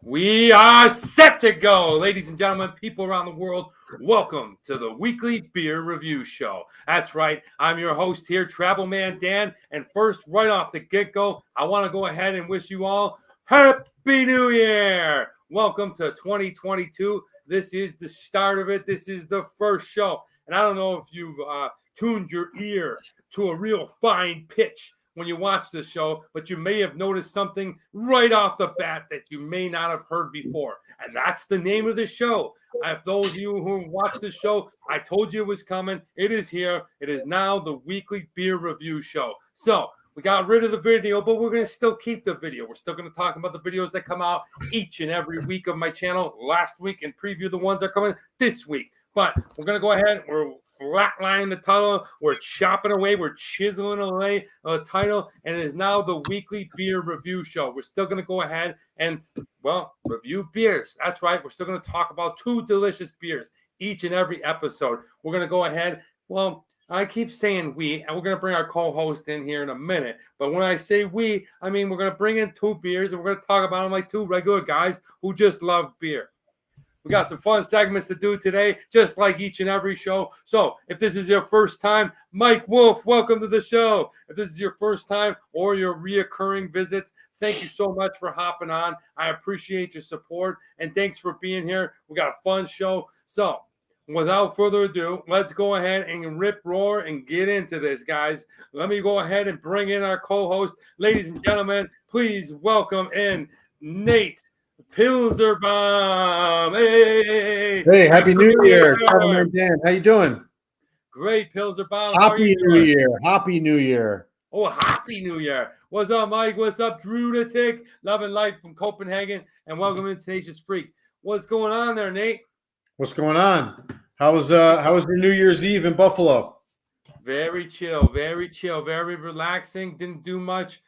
We are set to go, ladies and gentlemen, people around the world. Welcome to the weekly beer review show. That's right. I'm your host here, Travel Man Dan. And first, right off the get-go, I want to go ahead and wish you all Happy New Year. Welcome to 2022. This is the start of it. This is the first show. And I don't know if you've tuned your ear to a real fine pitch when you watch this show, but you may have noticed something right off the bat that you may not have heard before. And that's the name of the show. If those of you who watch the show, I told you it was coming. It is here. It is now the weekly beer review show. So we got rid of the video, but we're going to still keep the video. We're still going to talk about the videos that come out each and every week of my channel last week and preview the ones that are coming this week. But we're going to go ahead. We're flatlining the title. We're chopping away. We're chiseling away the title. And it is now the weekly beer review show. We're still going to go ahead and, well, review beers. That's right. We're still going to talk about two delicious beers each and every episode. We're going to go ahead. Well, I keep saying we, and we're going to bring our co-host in here in a minute. But when I say we, I mean we're going to bring in two beers, and we're going to talk about them like two regular guys who just love beer. We got some fun segments to do today, just like each and every show. So if this is your first time, Mike Wolf, welcome to the show. If this is your first time or your reoccurring visits, thank you so much for hopping on. I appreciate your support, and thanks for being here. We got a fun show. So without further ado, let's go ahead and rip, roar, and get into this, guys. Let me go ahead and bring in our co-host. Ladies and gentlemen, please welcome in Nate Pilzerbaum. Hey, Happy New Year. Travel Dan, how you doing? Great, Pilzerbaum. Happy New Year. Happy New Year. Oh, Happy New Year. What's up, Mike? What's up, Drunatic? Loving life from Copenhagen. And welcome in Tenacious Freak. What's going on there, Nate? What's going on? How was your New Year's Eve in Buffalo? Very chill, very relaxing. Didn't do much.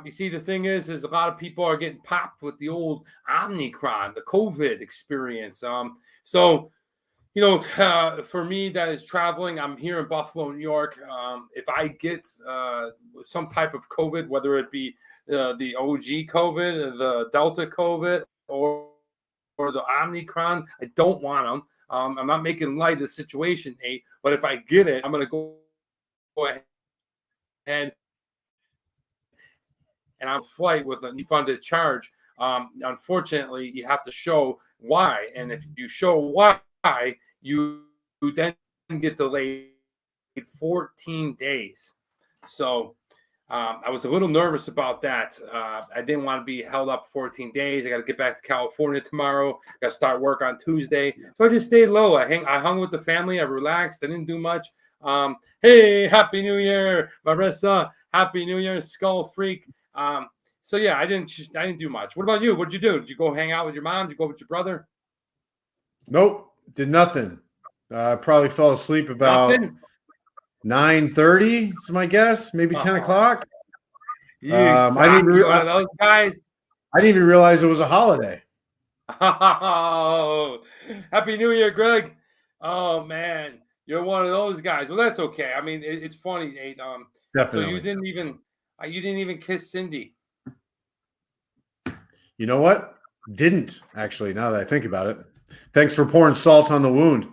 You see, the thing is a lot of people are getting popped with the old Omicron, the COVID experience. So, you know, for me, that is traveling. I'm here in Buffalo, New York. If I get some type of COVID, whether it be the OG COVID, the Delta COVID, or the Omicron, I don't want them. I'm not making light of the situation, Nate, but if I get it, I'm going to go ahead and I'm flight with a funded charge. Unfortunately, you have to show why. And if you show why, you then get delayed 14 days. So I was a little nervous about that. I didn't want to be held up 14 days. I got to get back to California tomorrow. Got to start work on Tuesday. So I just stayed low. I hung with the family. I relaxed. I didn't do much. Hey, Happy New Year, Marissa. Happy New Year, Skull Freak. So yeah, I didn't do much. What about you? What did you do? Did you go hang out with your mom? Did you go with your brother? Nope, did nothing. Probably fell asleep about 9:30. Is my guess, maybe 10 o'clock. I didn't one of those guys. I didn't even realize it was a holiday. Oh, Happy New Year, Greg. Oh man, you're one of those guys. Well, that's okay. I mean, it's funny, Nate. Definitely. So you didn't even kiss Cindy. You know what? Didn't actually. Now that I think about it, thanks for pouring salt on the wound.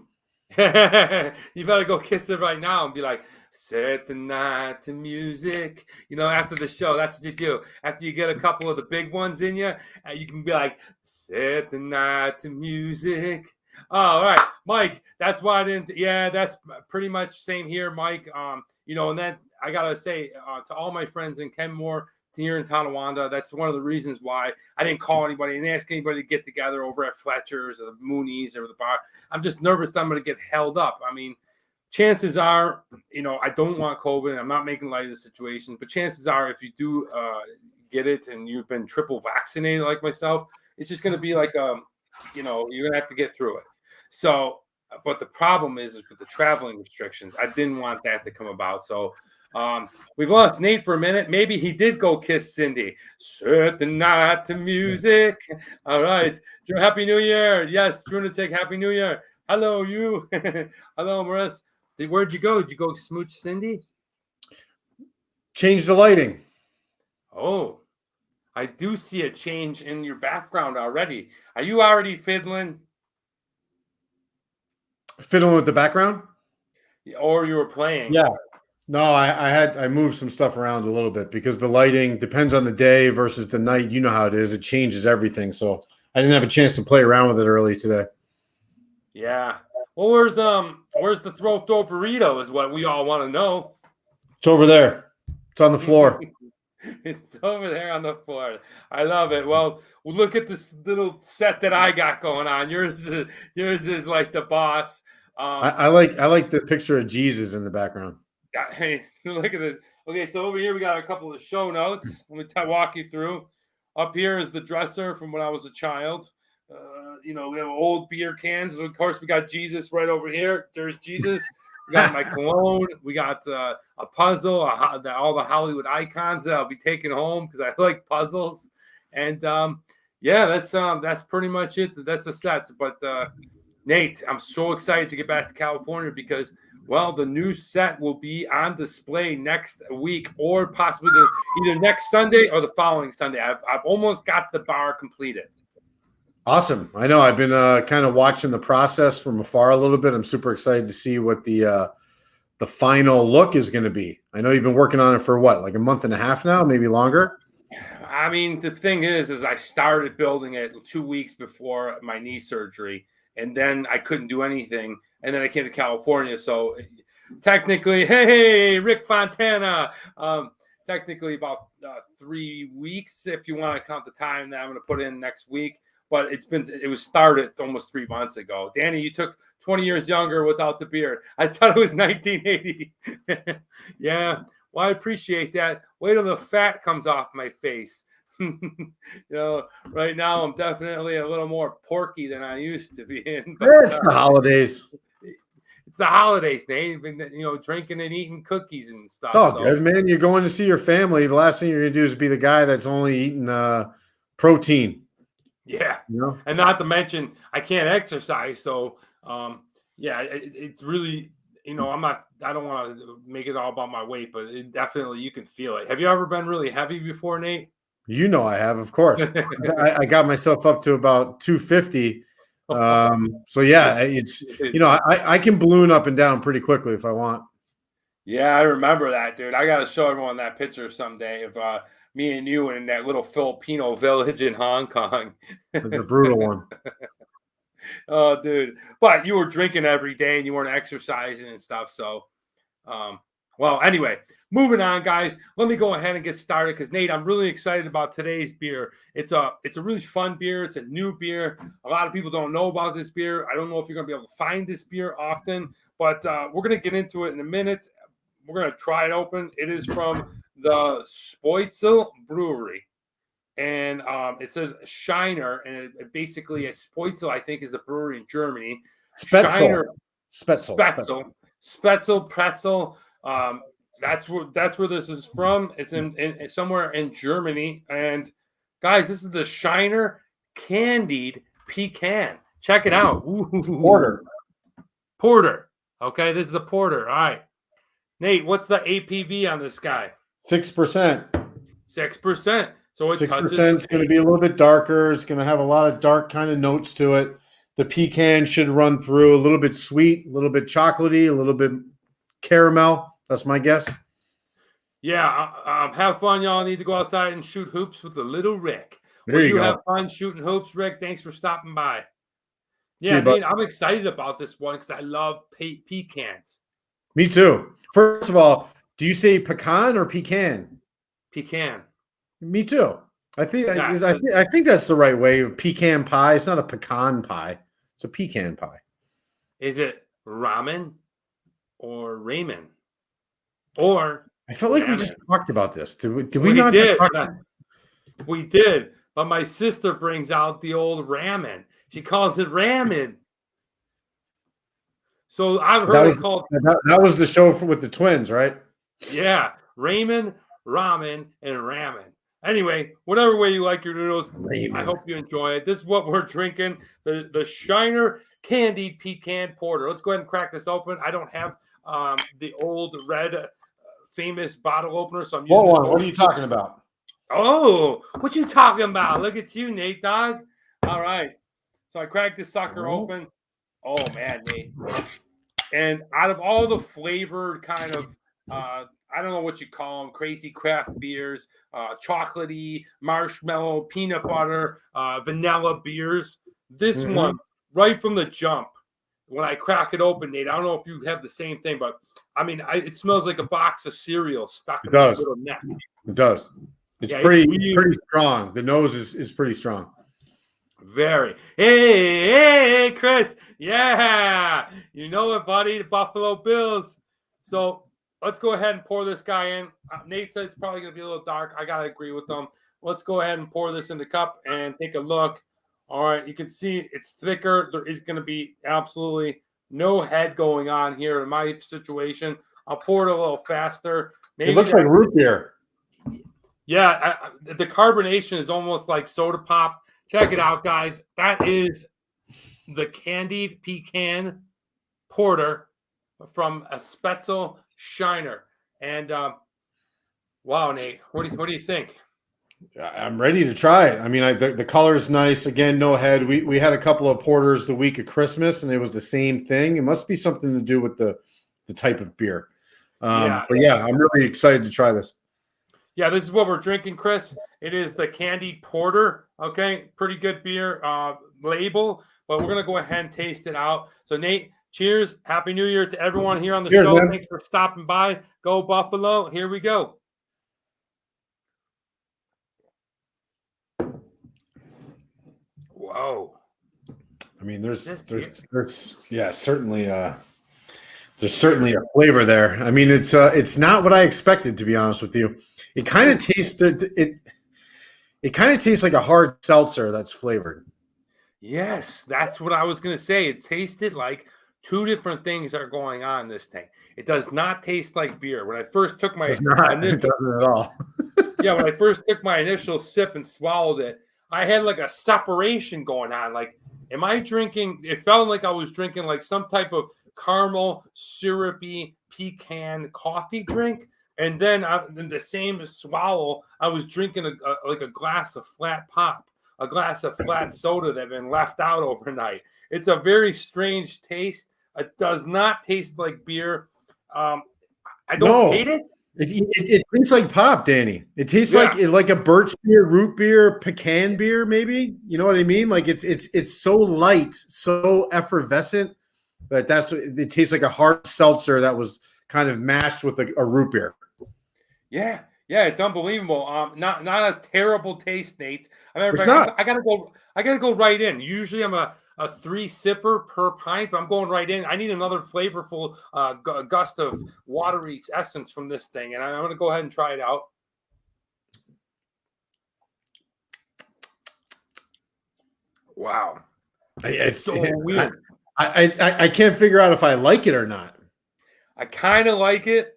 You better go kiss her right now and be like, set the night to music. You know, after the show, that's what you do. After you get a couple of the big ones in you, you can be like, set the night to music. Oh, all right, Mike. That's why I didn't. Yeah, that's pretty much same here, Mike. You know, and then I gotta say to all my friends in Kenmore, here in Tonawanda, that's one of the reasons why I didn't call anybody and ask anybody to get together over at Fletcher's or the Moonies or the bar. I'm just nervous that I'm going to get held up. I mean, chances are, you know, I don't want COVID. And I'm not making light of the situation, but chances are, if you do get it and you've been triple vaccinated like myself, it's just going to be like, you know, you're going to have to get through it. So, but the problem is with the traveling restrictions. I didn't want that to come about. So we've lost Nate for a minute. Maybe he did go kiss Cindy. Set the night to music. All right. Happy New Year. Yes, Drunatic, Happy New Year. Hello, you. Hello, Marissa. Where'd you go? Did you go smooch Cindy? Change the lighting. Oh, I do see a change in your background already. Are you already fiddling? Fiddling with the background? Or you were playing? Yeah. No, I moved some stuff around a little bit because the lighting depends on the day versus the night. You know how it is. It changes everything. So I didn't have a chance to play around with it early today. Yeah. Well, where's the throat burrito is what we all want to know. It's over there. It's on the floor. It's over there on the floor. I love it. Well, look at this little set that I got going on. Yours is like the boss. I like the picture of Jesus in the background. Hey, look at this. Okay, so over here we got a couple of show notes. Let me walk you through. Up here is the dresser from when I was a child. We have old beer cans. Of course, we got Jesus right over here. There's Jesus. We got my cologne. We got a puzzle, all the Hollywood icons that I'll be taking home because I like puzzles. And that's pretty much it. That's the sets. But Nate, I'm so excited to get back to California because, well, the new set will be on display next week or possibly either next Sunday or the following Sunday. I've almost got the bar completed. Awesome. I know. I've been kind of watching the process from afar a little bit. I'm super excited to see what the final look is going to be. I know you've been working on it for what, like a month and a half now, maybe longer? I mean, the thing is I started building it 2 weeks before my knee surgery, and then I couldn't do anything. And then I came to California. So technically, hey, Rick Fontana, technically about 3 weeks, if you want to count the time that I'm going to put in next week. But it was started almost 3 months ago. Danny, you took 20 years younger without the beard. I thought it was 1980. Yeah, well, I appreciate that. Wait till the fat comes off my face. Right now I'm definitely a little more porky than I used to be in. But, it's the holidays. It's the holidays, Nate. Drinking and eating cookies and stuff. It's all good, man. You're going to see your family. The last thing you're going to do is be the guy that's only eating protein. Yeah. And not to mention, I can't exercise. So, it's really, I don't want to make it all about my weight, but definitely you can feel it. Have you ever been really heavy before, Nate? I have, of course. I got myself up to about 250. So yeah, it's, I can balloon up and down pretty quickly if I want. Yeah, I remember that, dude. I got to show everyone that picture someday of me and you in that little Filipino village in Hong Kong. The brutal one. Oh, dude. But you were drinking every day and you weren't exercising and stuff. So, anyway, moving on, guys. Let me go ahead and get started because, Nate, I'm really excited about today's beer. It's a really fun beer. It's a new beer. A lot of people don't know about this beer. I don't know if you're going to be able to find this beer often, but we're going to get into it in a minute. We're going to try it open. It is from the Spoitzel Brewery. And it says Shiner, and basically a Spoitzel, I think, is a brewery in Germany. Spetzel. Pretzel. That's where this is from. It's in somewhere in Germany. And guys, this is the Shiner Candied Pecan. Check it out. Ooh. Porter. Okay, this is a porter. All right. Nate, what's the APV on this guy? 6%. 6%. So 6% is going to be a little bit darker. It's going to have a lot of dark kind of notes to it. The pecan should run through a little bit sweet, a little bit chocolatey, a little bit caramel. That's my guess. Yeah, have fun, y'all. Need to go outside and shoot hoops with the little Rick. There you go. Have fun shooting hoops, Rick. Thanks for stopping by. Yeah, Nate, I'm excited about this one because I love pecans. Me too. First of all, do you say pecan or pecan? Pecan. Me too. I think that's the right way. Pecan pie. It's not a pecan pie. It's a pecan pie. Is it ramen or ramen? Or I felt like we just talked about this. Did we not? We did. But my sister brings out the old ramen. She calls it ramen. So I've heard it called. That was the show with the twins, right? Yeah, ramen, ramen, and ramen. Anyway, whatever way you like your noodles, I hope you enjoy it. This is what we're drinking: the Shiner Candied Pecan Porter. Let's go ahead and crack this open. I don't have the old red famous bottle opener, so I'm using. Hold on, what are you talking about? Oh, what you talking about? Look at you, Nate, dog. All right. So I cracked this sucker open. Oh, man, Nate. And out of all the flavored kind of, I don't know what you call them, crazy craft beers, chocolatey, marshmallow, peanut butter, vanilla beers, this one, right from the jump, when I crack it open, Nate, I don't know if you have the same thing, but I mean, it smells like a box of cereal stuck in this little neck. It does. It's pretty strong. The nose is pretty strong. Very. Hey, Chris. Yeah. You know it, buddy. The Buffalo Bills. So let's go ahead and pour this guy in. Nate said it's probably going to be a little dark. I got to agree with them. Let's go ahead and pour this in the cup and take a look. All right. You can see it's thicker. There is going to be absolutely no head going on here in my situation. I'll pour it a little faster. Maybe it looks like root beer. Yeah. The carbonation is almost like soda pop. Check it out, guys. That is the Candied Pecan Porter from a Spetzel Shiner. And wow, Nate, what do you think? I'm ready to try it. I mean, the color is nice. Again, no head. We had a couple of porters the week of Christmas, and it was the same thing. It must be something to do with the type of beer. But yeah, I'm really excited to try this. Yeah, this is what we're drinking, Chris. It is the Candied Porter. Okay, pretty good beer label, but we're going to go ahead and taste it out. So, Nate, cheers. Happy New Year to everyone here on the show. Man. Thanks for stopping by. Go Buffalo. Here we go. Whoa. I mean, there's certainly there's certainly a flavor there. I mean, it's not what I expected, to be honest with you. It kind of tastes it kind of tastes like a hard seltzer that's flavored. Yes, that's what I was going to say. It tasted like two different things are going on in this thing. It does not taste like beer. When I first took my it doesn't at all. Yeah, when I first took my initial sip and swallowed it, I had like a separation going on. Like, am I drinking? It felt like I was drinking like some type of caramel, syrupy pecan coffee drink. And then in the same swallow, I was drinking like a glass of flat pop, a glass of flat soda that had been left out overnight. It's a very strange taste. It does not taste like beer. I don't hate it. It tastes like pop, Danny. It tastes like a birch beer, root beer, pecan beer, maybe. You know what I mean? Like it's so light, so effervescent that it tastes like a hard seltzer that was kind of mashed with a root beer. Yeah, it's unbelievable. Not a terrible taste, Nate. I gotta go right in. Usually I'm a 3-sipper per pint, but I'm going right in. I need another flavorful gust of watery essence from this thing, and I'm gonna go ahead and try it out. Wow, it's so weird. I can't figure out if I like it or not. I kind of like it.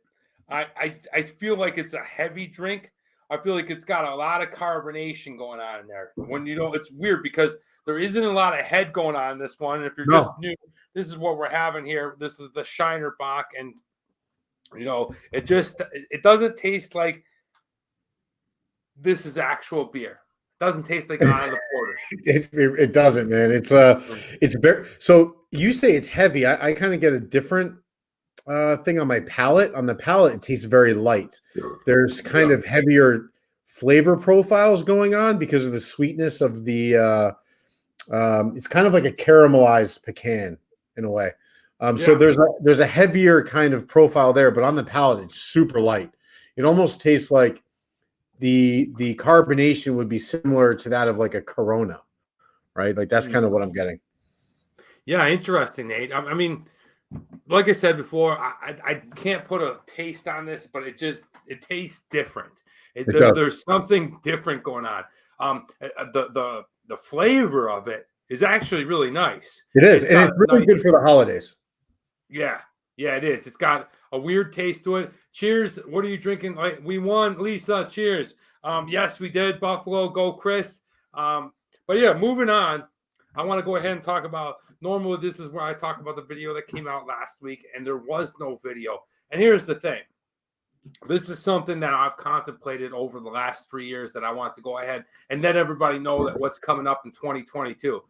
I feel like it's a heavy drink. I feel like it's got a lot of carbonation going on in there. When it's weird because there isn't a lot of head going on in this one. And if you're just new, this is what we're having here. This is the Shiner Bock, and it doesn't taste like this is actual beer. It doesn't taste like on the porter. It doesn't, man. It's very. So you say it's heavy. I kind of get a different thing on my palate. On the palate, it tastes very light. There's kind of heavier flavor profiles going on because of the sweetness of the it's kind of like a caramelized pecan in a way. So there's a heavier kind of profile there, but on the palate, it's super light. It almost tastes like the carbonation would be similar to that of like a Corona, right? Like that's kind of what I'm getting. Yeah, interesting, Nate. I mean, like I said before, I can't put a taste on this, but it tastes different. There's something different going on. The flavor of it is actually really nice. It is, and it's really good for the holidays. Yeah, it is. It's got a weird taste to it. Cheers. What are you drinking? Like we won, Lisa. Cheers. Yes, we did. Buffalo, go, Chris. But yeah, moving on. I want to go ahead and talk about, normally this is where I talk about the video that came out last week, and there was no video. And here's the thing. This is something that I've contemplated over the last 3 years that I want to go ahead and let everybody know that what's coming up in 2022.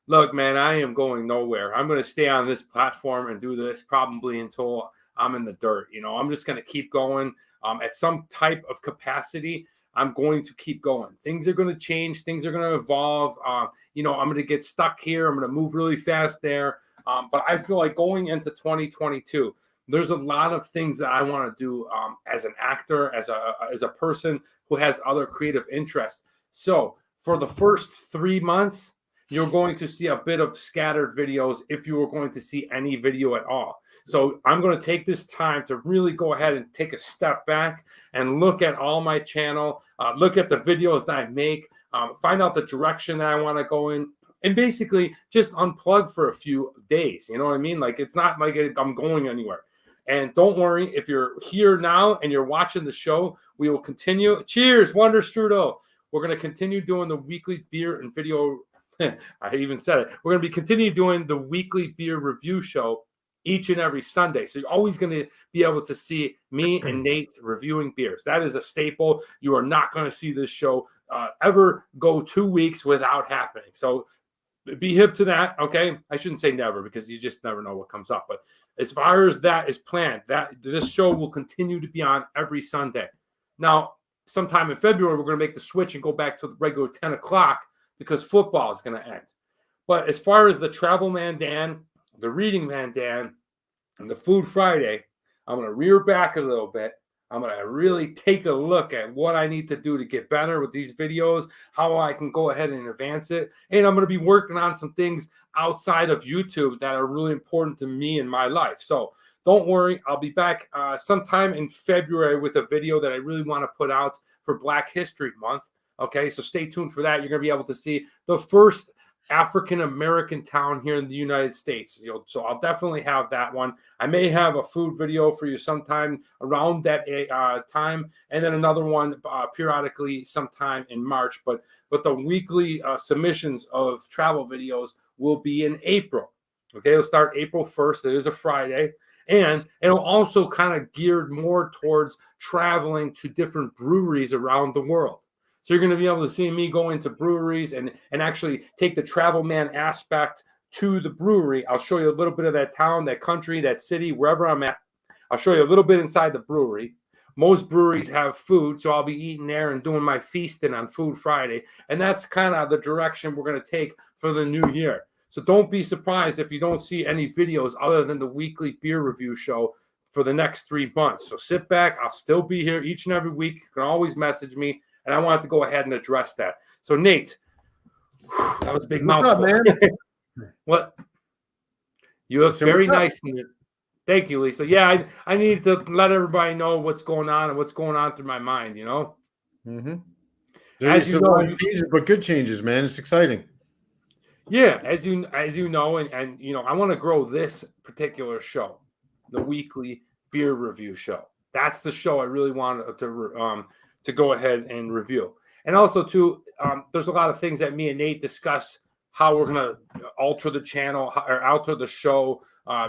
Look, man, I am going nowhere. I'm going to stay on this platform and do this probably until I'm in the dirt. I'm just going to keep going at some type of capacity. I'm going to keep going. Things are going to change. Things are going to evolve. I'm going to get stuck here. I'm going to move really fast there. But I feel like going into 2022, there's a lot of things that I want to do as an actor, as a person who has other creative interests. So for the first 3 months, you're going to see a bit of scattered videos if you were going to see any video at all. So I'm going to take this time to really go ahead and take a step back and look at all my channel, look at the videos that I make, find out the direction that I want to go in, and basically just unplug for a few days. You know what I mean? Like, it's not like I'm going anywhere. And don't worry, if you're here now and you're watching the show, we will continue. Cheers, Wonder Strudel. We're going to continue doing the weekly beer and video. I even said it. We're going to be continue doing the weekly beer review show each and every Sunday. So you're always going to be able to see me and Nate reviewing beers. That is a staple. You are not going to see this show ever go 2 weeks without happening. So be hip to that, okay? I shouldn't say never because you just never know what comes up. But as far as that is planned, that this show will continue to be on every Sunday. Now, sometime in February, we're going to make the switch and go back to the regular 10 o'clock because football is going to end. But as far as the Travel Man Dan, the Reading Man Dan, and the Food Friday, I'm going to rear back a little bit. I'm going to really take a look at what I need to do to get better with these videos, how I can go ahead and advance it. And I'm going to be working on some things outside of YouTube that are really important to me in my life. So don't worry. I'll be back sometime in February with a video that I really want to put out for Black History Month. Okay, so stay tuned for that. You're going to be able to see the first African-American town here in the United States. So I'll definitely have that one. I may have a food video for you sometime around that time, and then another one periodically sometime in March. But the weekly submissions of travel videos will be in April. Okay, it'll start April 1st. It is a Friday. And it'll also kind of geared more towards traveling to different breweries around the world. So you're going to be able to see me go into breweries and actually take the travel man aspect to the brewery. I'll show you a little bit of that town, that country, that city, wherever I'm at. I'll show you a little bit inside the brewery. Most breweries have food, so I'll be eating there and doing my feasting on Food Friday. And that's kind of the direction we're going to take for the new year. So don't be surprised if you don't see any videos other than the weekly beer review show for the next 3 months. So sit back. I'll still be here each and every week. You can always message me. And I wanted to go ahead and address that. So, Nate, that was a big mouthful. Man? What? You look very nice. Thank you, Lisa. Yeah, I needed to let everybody know what's going on and what's going on through my mind, Mm-hmm. As you know, changes, but good changes, man. It's exciting. Yeah, as you know, and I want to grow this particular show, the weekly beer review show. That's the show I really wanted to go ahead and review. And also, too, there's a lot of things that me and Nate discuss, how we're going to alter the channel or alter the show,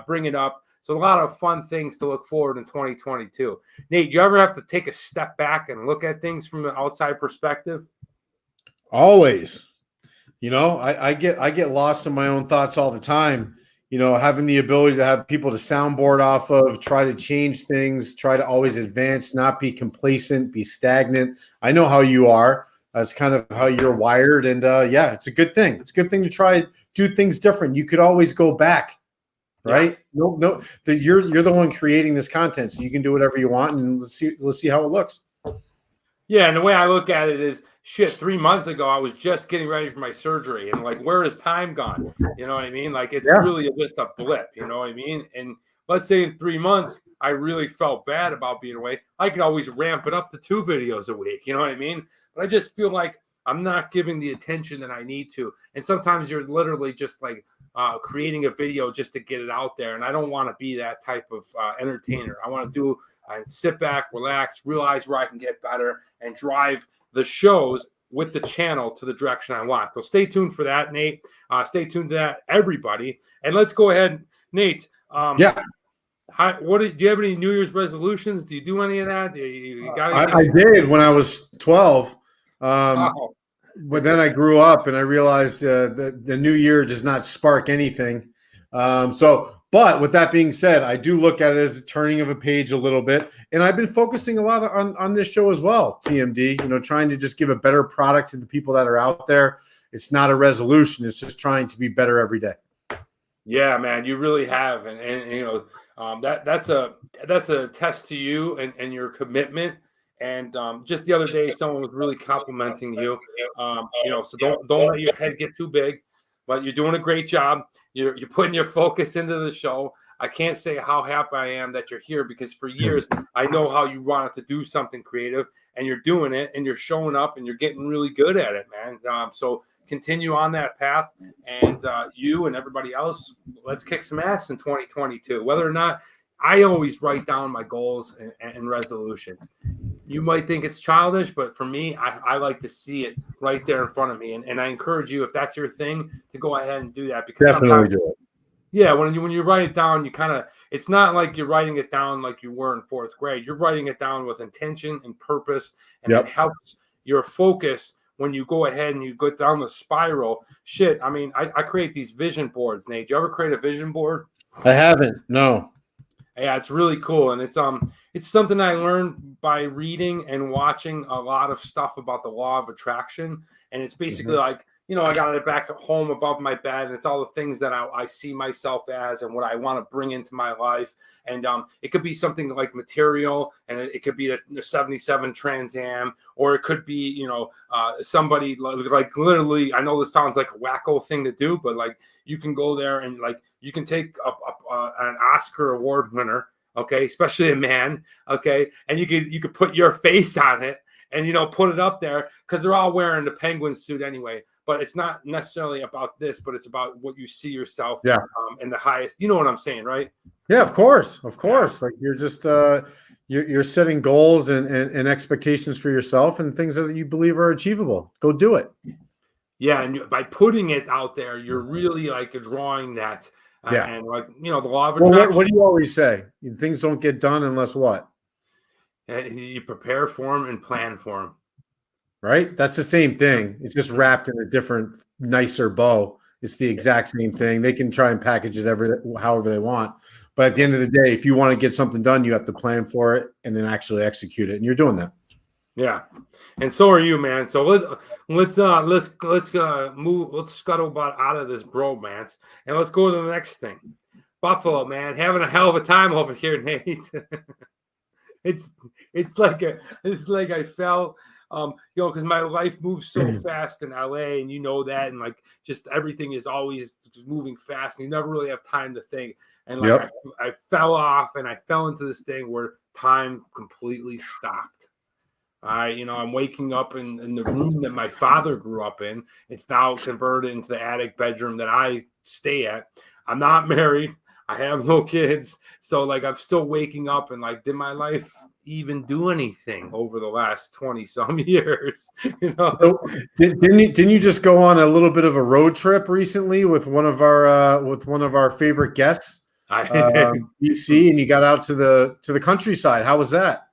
bring it up. So a lot of fun things to look forward in 2022. Nate, do you ever have to take a step back and look at things from an outside perspective? Always. I get lost in my own thoughts all the time. Having the ability to have people to soundboard off of, try to change things, try to always advance, not be complacent, be stagnant. I know how you are. That's kind of how you're wired. And yeah, it's a good thing. It's a good thing to try do things different. You could always go back, right? Yeah. No, you're the one creating this content, so you can do whatever you want, and let's see how it looks. Yeah, and the way I look at it is, 3 months ago, I was just getting ready for my surgery, and where has time gone? You know what I mean? It's really just a blip, you know what I mean? And let's say in 3 months, I really felt bad about being away. I could always ramp it up to 2 videos a week, you know what I mean? But I just feel like I'm not giving the attention that I need to. And sometimes you're literally just creating a video just to get it out there. And I don't want to be that type of entertainer. I want to sit back, relax, realize where I can get better, and drive the shows with the channel to the direction I want. So stay tuned for that, Nate. Stay tuned to that, everybody. And let's go ahead, Nate. Do you have any New Year's resolutions? Do you do any of that? You got I anything? did when I was 12. Oh, But then I grew up and I realized that the new year does not spark anything. But with that being said, I do look at it as a turning of a page a little bit. And I've been focusing a lot on this show as well, TMD, trying to just give a better product to the people that are out there. It's not a resolution. It's just trying to be better every day. yeah, man, you really have, and that's a test to you and your commitment. And just the other day, someone was really complimenting you. So don't let your head get too big, but you're doing a great job. You're putting your focus into the show. I can't say how happy I am that you're here because for years I know how you wanted to do something creative, and you're doing it, and you're showing up, and you're getting really good at it, man. So continue on that path, and you and everybody else, let's kick some ass in 2022. Whether or not I always write down my goals and resolutions. You might think it's childish, but for me, I like to see it right there in front of me. And I encourage you, if that's your thing, to go ahead and do that because Definitely sometimes, do it. yeah, when you write it down, it's not like you're writing it down like you were in fourth grade. You're writing it down with intention and purpose, and it helps your focus when you go ahead and you go down the spiral. Shit, I mean, I create these vision boards, Nate. You ever create a vision board? I haven't. No. Yeah, it's really cool, and it's something I learned by reading and watching a lot of stuff about the law of attraction. And it's basically like, I got it back at home above my bed, and it's all the things that I see myself as and what I want to bring into my life. And it could be something like material, and it could be the 77 Trans Am, or it could be, somebody like literally, I know this sounds like a wacko thing to do, but like you can go there and like you can take an Oscar award winner, okay, especially a man, okay, and you could put your face on it and put it up there because they're all wearing the penguin suit anyway. But it's not necessarily about this, but it's about what you see yourself in the highest. You know what I'm saying, right? Yeah, of course. Like you're just you're setting goals and expectations for yourself and things that you believe are achievable. Go do it. Yeah, and by putting it out there, you're really like drawing that. And like the law of attraction. Well, what do you always say? Things don't get done unless what? You prepare for them and plan for them. Right? That's the same thing. It's just wrapped in a different, nicer bow. It's the exact same thing. They can try and package it however they want. But at the end of the day, if you want to get something done, you have to plan for it and then actually execute it. And you're doing that. Yeah. And so are you, man. So let's move. Let's scuttle about out of this bromance and let's go to the next thing. Buffalo, man, having a hell of a time over here, Nate. It's like I fell, because my life moves so fast in LA, and that, and like just everything is always just moving fast, and you never really have time to think. And like I fell off, and I fell into this thing where time completely stopped. I'm waking up in the room that my father grew up in. It's now converted into the attic bedroom that I stay at. I'm not married. I have no kids. So like I'm still waking up and like, did my life even do anything over the last 20 some years? So didn't you just go on a little bit of a road trip recently with one of our favorite guests, BC, and you got out to the countryside? How was that?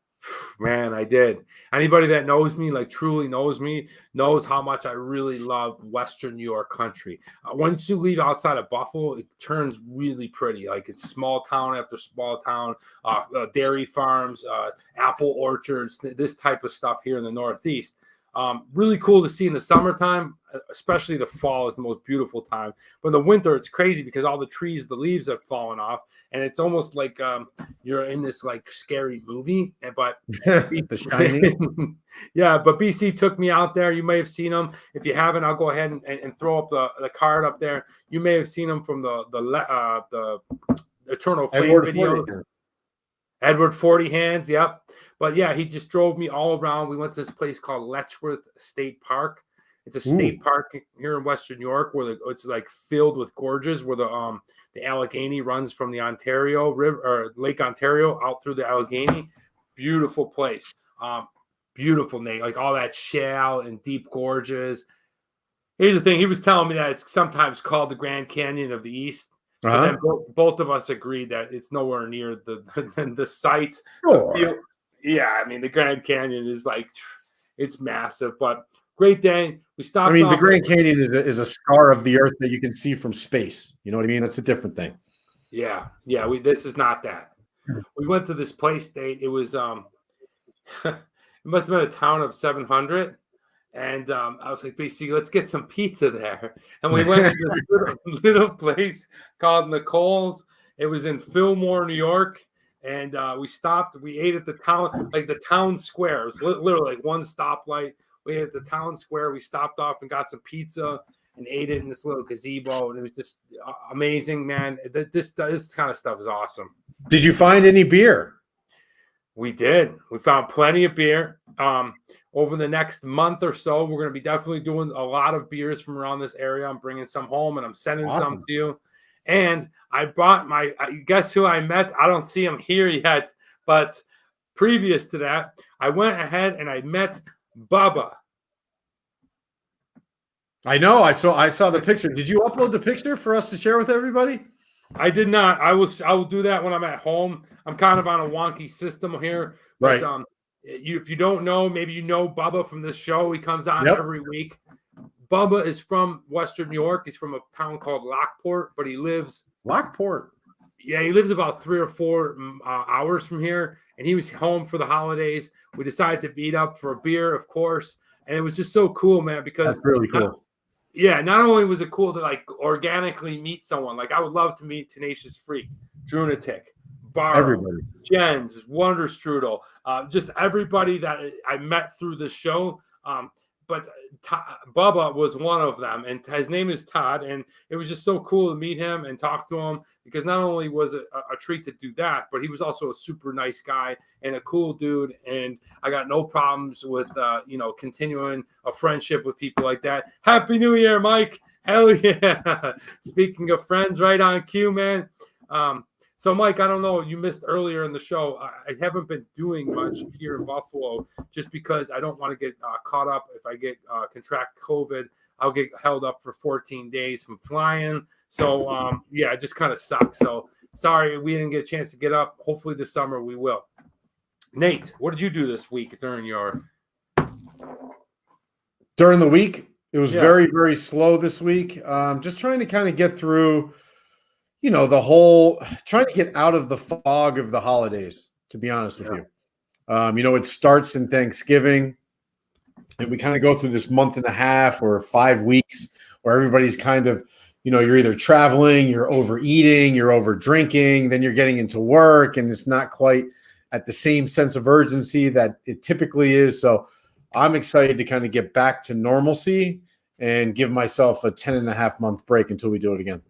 Man, I did. Anybody that knows me, like truly knows me, knows how much I really love Western New York country. Once you leave outside of Buffalo, it turns really pretty. Like it's small town after small town, dairy farms, apple orchards, this type of stuff here in the Northeast. Really cool to see in the summertime, especially the fall is the most beautiful time. But in the winter, it's crazy because all the trees, the leaves have fallen off, and it's almost like you're in this like scary movie. But The Shining. Yeah, but BC took me out there. You may have seen them. If you haven't, I'll go ahead and throw up the card up there. You may have seen them from the Eternal Flame videos. Edward 40 Hands, yep. But yeah, he just drove me all around. We went to this place called Letchworth State Park. It's a state park here in Western New York where it's like filled with gorges, where the Allegheny runs from the Ontario River or Lake Ontario out through the Allegheny. Beautiful place. Beautiful, Nate. Like all that shale and deep gorges. Here's the thing. He was telling me that it's sometimes called the Grand Canyon of the East. But Uh-huh. then both of us agreed that it's nowhere near the site. The Sure. field. Yeah, I mean the Grand Canyon is like it's massive, but great day. We I stopped mean, the off. Grand Canyon is a scar of the earth that you can see from space. You know what I mean? That's a different thing. Yeah. This is not that. We went to this place. It was it must have been a town of 700. And I was like, basically, let's get some pizza there. And we went to this little place called Nicole's. It was in Fillmore, New York. And we stopped. We ate at the town square. It was literally like one stoplight. We ate at the town square. We stopped off and got some pizza and ate it in this little gazebo. And it was just amazing, man. This kind of stuff is awesome. Did you find any beer? We did. We found plenty of beer. Over the next month or so, we're going to be definitely doing a lot of beers from around this area. I'm bringing some home and I'm sending some to you. And I brought guess who I met? I don't see him here yet, but previous to that, I went ahead and I met Bubba. I know. I saw the picture. Did you upload the picture for us to share with everybody? I did not. I will do that when I'm at home. I'm kind of on a wonky system here. But, Right. if you don't know, maybe you know Bubba from this show. He comes on every week. Bubba is from Western New York. He's from a town called Lockport, but he lives Lockport. Yeah, he lives about 3 or 4 hours from here, and he was home for the holidays. We decided to meet up for a beer, of course, and it was just so cool, man. Because that's really cool. Not only was it cool to like organically meet someone, like I would love to meet Tenacious Freak, Drunatic, Barrow, Jens, Wonder Strudel, just everybody that I met through the show. But Bubba was one of them, and his name is Todd, and it was just so cool to meet him and talk to him, because not only was it a treat to do that, but he was also a super nice guy and a cool dude, and I got no problems with continuing a friendship with people like that. Happy New Year, Mike! Hell yeah! Speaking of friends, right on cue, man. So, Mike, I don't know, you missed earlier in the show. I haven't been doing much here in Buffalo just because I don't want to get caught up. If I get contract COVID, I'll get held up for 14 days from flying. So, it just kind of sucks. So, sorry we didn't get a chance to get up. Hopefully this summer we will. Nate, what did you do this week during the week? It was very, very slow this week. Just trying to kind of get through trying to get out of the fog of the holidays, to be honest with you. It starts in Thanksgiving, and we kind of go through this month and a half or 5 weeks where everybody's kind of, you're either traveling, you're overeating, you're over drinking, then you're getting into work, and it's not quite at the same sense of urgency that it typically is. So I'm excited to kind of get back to normalcy and give myself a 10.5-month break until we do it again.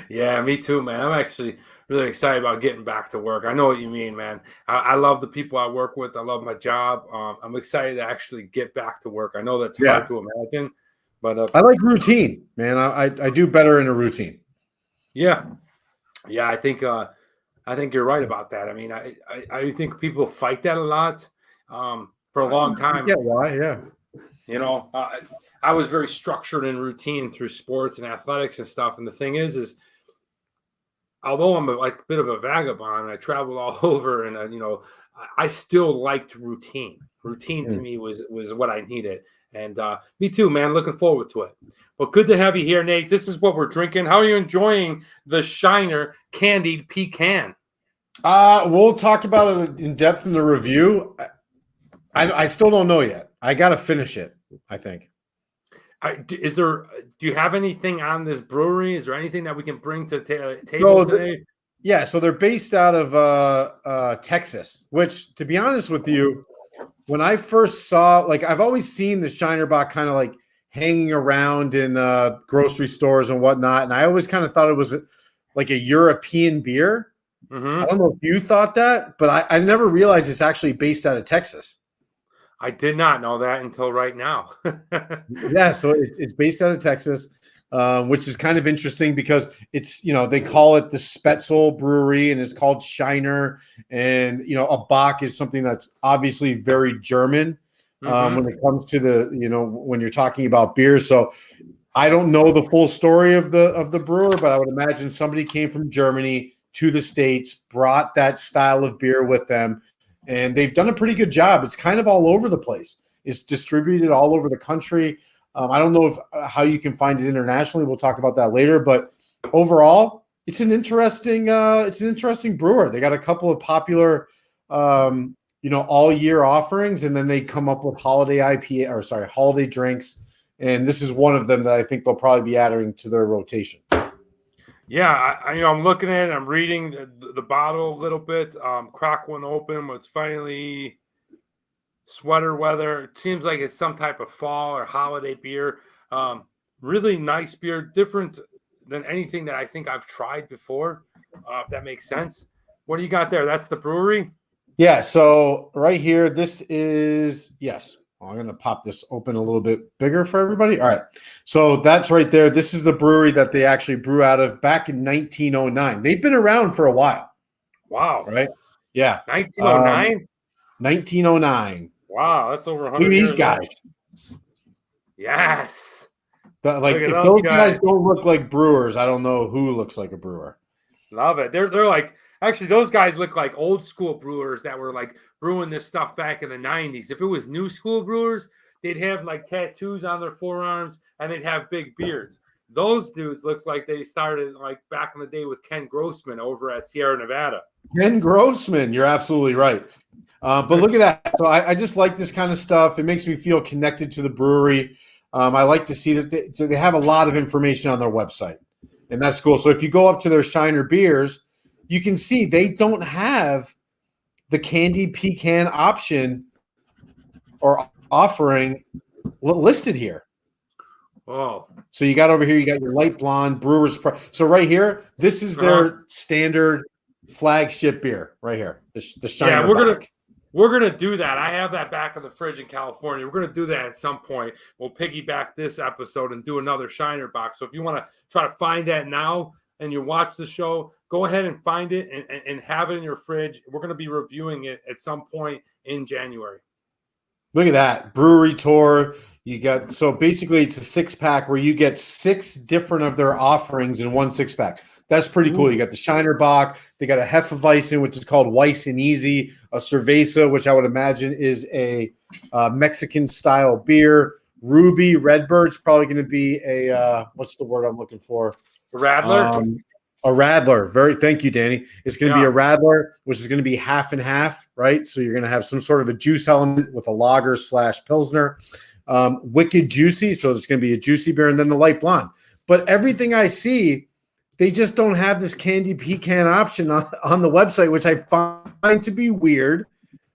Yeah, me too, man. I'm actually really excited about getting back to work. I know what you mean, man. I love the people I work with. I love my job. I'm excited to actually get back to work. I know that's hard to imagine, but I like routine, man. I do better in a routine. Yeah. I think you're right about that. I mean, I think people fight that a lot for a long time. Yeah, why? Yeah. I was very structured and routine through sports and athletics and stuff. And the thing is although I'm a bit of a vagabond, I traveled all over, and I still liked routine. Routine to me was what I needed. And me too, man. Looking forward to it. But good to have you here, Nate. This is what we're drinking. How are you enjoying the Shiner Candied Pecan? We'll talk about it in depth in the review. I still don't know yet. I got to finish it, I think. Do you have anything on this brewery? Is there anything that we can bring to table today? Yeah, so they're based out of Texas, which, to be honest with you, when I first saw, I've always seen the Shiner Bock kind of hanging around in grocery stores and whatnot, and I always kind of thought it was like a European beer. Mm-hmm. I don't know if you thought that, but I never realized it's actually based out of Texas. I did not know that until right now. Yeah, so it's based out of Texas, which is kind of interesting because it's, they call it the Spätzle Brewery, and it's called Shiner. And, a Bock is something that's obviously very German when it comes to when you're talking about beer. So I don't know the full story of the brewer, but I would imagine somebody came from Germany to the States, brought that style of beer with them, and they've done a pretty good job. It's kind of all over the place. It's distributed all over the country. I don't know how you can find it internationally. We'll talk about that later, but overall, it's an interesting brewer. They got a couple of popular all year offerings, and then they come up with holiday drinks. And this is one of them that I think they'll probably be adding to their rotation. Yeah, I'm looking at it. I'm reading the bottle a little bit. Crack one open. It's finally sweater weather. It seems like it's some type of fall or holiday beer. Really nice beer, different than anything that I think I've tried before. If that makes sense. What do you got there? That's the brewery? Yeah. So right here, this is yes. I'm going to pop this open a little bit bigger for everybody. All right. So that's right there. This is the brewery that they actually brew out of back in 1909. They've been around for a while. Wow. Right? Yeah. 1909? 1909. Wow. That's over 100 Look at years these guys. Old. Yes. If those guys don't look like brewers, I don't know who looks like a brewer. Love it. They're like, actually, those guys look like old school brewers that were like brewing this stuff back in the 90s. If it was new school brewers, they'd have like tattoos on their forearms and they'd have big beards. Those dudes looks like they started like back in the day with Ken Grossman over at Sierra Nevada. Ken Grossman, you're absolutely right. But look at that. So I just like this kind of stuff. It makes me feel connected to the brewery. I like to see that so they have a lot of information on their website, and that's cool. So if you go up to their Shiner beers, you can see they don't have the Candied Pecan option or offering listed here. Oh, so you got over here, you got your light blonde Brewers. So right here, this is their standard flagship beer right here. The Shiner. Yeah, we're gonna do that. I have that back in the fridge in California. We're gonna do that at some point. We'll piggyback this episode and do another Shiner box. So if you want to try to find that now and you watch the show, go ahead and find it and have it in your fridge. We're gonna be reviewing it at some point in January. Look at that brewery tour. You got so basically it's a 6-pack where you get 6 different of their offerings in one 6-pack. That's pretty cool. You got the Shiner Bock. They got a Hefeweizen, which is called Weiss and Easy. A Cerveza, which I would imagine is a Mexican-style beer. Ruby Redbird's probably going to be a what's the word I'm looking for? A Radler. A Radler. Thank you, Danny. It's going to be a Radler, which is going to be half and half, right? So you're going to have some sort of a juice element with a lager / Pilsner. Wicked Juicy. So it's going to be a juicy beer, and then the light blonde. But everything I see, they just don't have this Candied Pecan option on the website, which I find to be weird.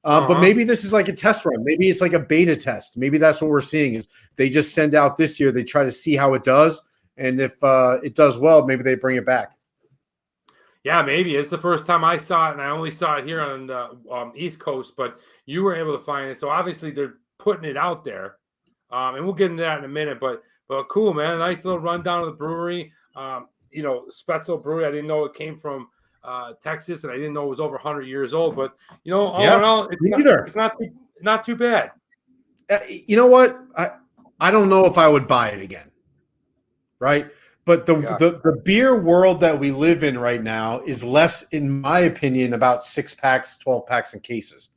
But maybe this is like a test run. Maybe it's like a beta test. Maybe that's what we're seeing is they just send out this year. They try to see how it does. And if it does well, maybe they bring it back. Yeah, maybe. It's the first time I saw it, and I only saw it here on the East Coast, but you were able to find it. So obviously they're putting it out there. And we'll get into that in a minute. But cool, man. Nice little rundown of the brewery. Spetzel Brewery. I didn't know it came from Texas, and I didn't know it was over 100 years old. But all in all, it's not too bad. You know what? I don't know if I would buy it again, right? But the beer world that we live in right now is less, in my opinion, about 6-packs, 12-packs, and cases.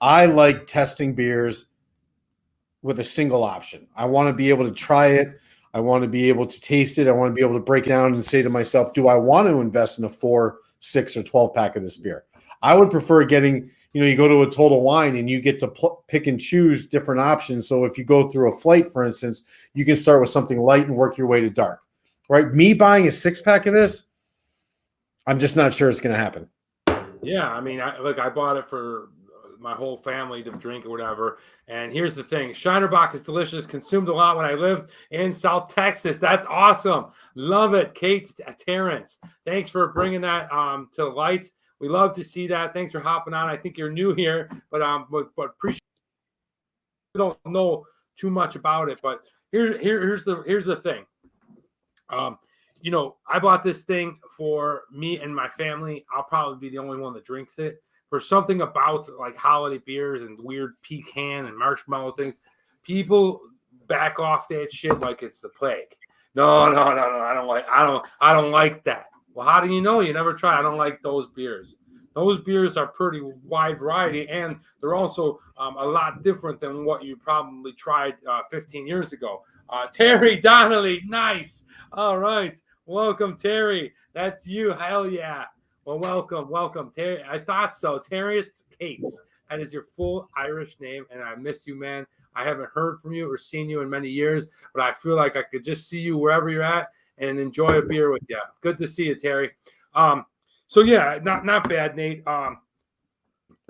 I like testing beers with a single option. I want to be able to try it. I want to be able to taste it. I want to be able to break it down and say to myself, do I want to invest in a 4, 6, or 12-pack of this beer? I would prefer getting, you go to a Total Wine and you get to pick and choose different options. So if you go through a flight, for instance, you can start with something light and work your way to dark. Right? Me buying a 6-pack of this, I'm just not sure it's going to happen. Yeah, I mean, I bought it for my whole family to drink or whatever. And here's the thing. Shiner Bock is delicious. Consumed a lot when I lived in South Texas. That's awesome. Love it. Kate Terrence, thanks for bringing that to light. We love to see that. Thanks for hopping on. I think you're new here, but appreciate. We don't know too much about it, but here's the thing. I bought this thing for me and my family. I'll probably be the only one that drinks it. For something about like holiday beers and weird pecan and marshmallow things, people back off that shit like it's the plague. No. I don't like that. Well, how do you know? You never tried. I don't like those beers. Those beers are pretty wide variety, and they're also a lot different than what you probably tried 15 years ago. Terry Donnelly, nice. All right. Welcome, Terry. That's you. Hell yeah. Well, welcome, Terry. I thought so. Terry Cates. That is your full Irish name, and I miss you, man. I haven't heard from you or seen you in many years, but I feel like I could just see you wherever you're at and enjoy a beer with you. Good to see you, Terry. So yeah, not bad, Nate.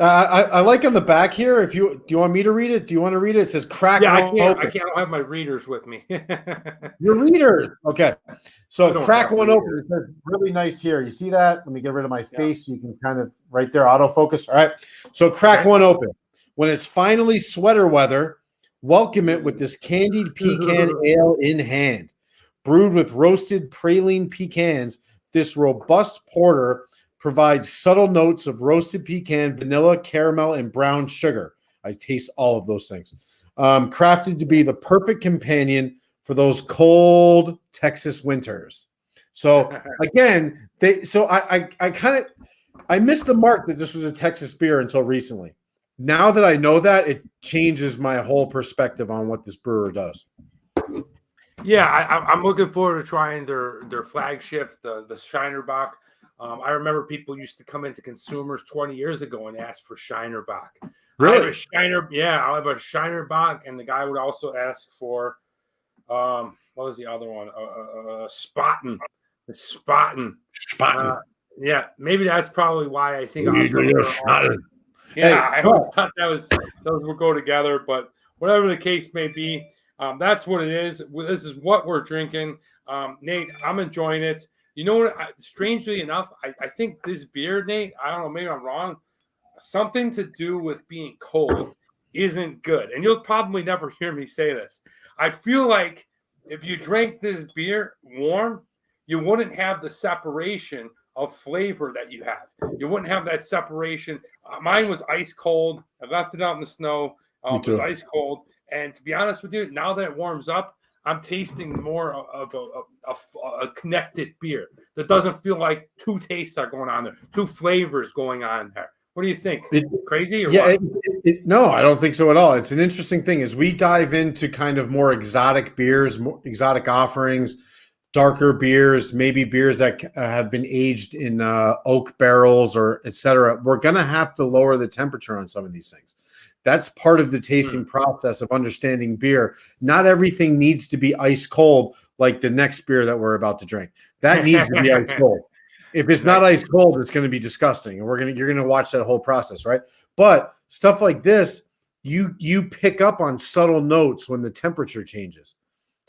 I like on the back here. Do you want me to read it? Do you want to read it? It says crack. Yeah, I one can't. open. I don't have my readers with me. Your readers. Okay. So crack one readers. open. It says really nice here. You see that? Let me get rid of my face so you can kind of right there autofocus. All right. So crack one open. When it's finally sweater weather, welcome it with this Candied Pecan Ale in hand. Brewed with roasted praline pecans, this robust porter provides subtle notes of roasted pecan, vanilla, caramel, and brown sugar. I taste all of those things. Crafted to be the perfect companion for those cold Texas winters. So again, I missed the mark that this was a Texas beer until recently. Now that I know that, it changes my whole perspective on what this brewer does. Yeah, I'm looking forward to trying their flagship, the Shiner Bock. I remember people used to come into Consumers 20 years ago and ask for Shiner Bock. Really? I'll have a Shiner Bock, and the guy would also ask for what was the other one? Spaten. The Spaten. Yeah, maybe that's probably why I think I always thought those would go together, but whatever the case may be, that's what it is. This is what we're drinking. Nate, I'm enjoying it. You know what? Strangely enough, I think this beer, Nate, I don't know, maybe I'm wrong, something to do with being cold isn't good. And you'll probably never hear me say this. I feel like if you drank this beer warm, you wouldn't have the separation of flavor that you have. You wouldn't have that separation. Mine was ice cold. I left it out in the snow. It was ice cold. And to be honest with you, now that it warms up, I'm tasting more of a connected beer that doesn't feel like two tastes are going on there, two flavors going on there. What do you think? Crazy or what? No, I don't think so at all. It's an interesting thing as we dive into kind of more exotic beers, more exotic offerings, darker beers, maybe beers that have been aged in oak barrels or et cetera. We're going to have to lower the temperature on some of these things. That's part of the tasting process of understanding beer. Not everything needs to be ice cold like the next beer that we're about to drink. That needs to be ice cold. If it's not ice cold, it's going to be disgusting. And you're going to watch that whole process, right? But stuff like this, you pick up on subtle notes when the temperature changes.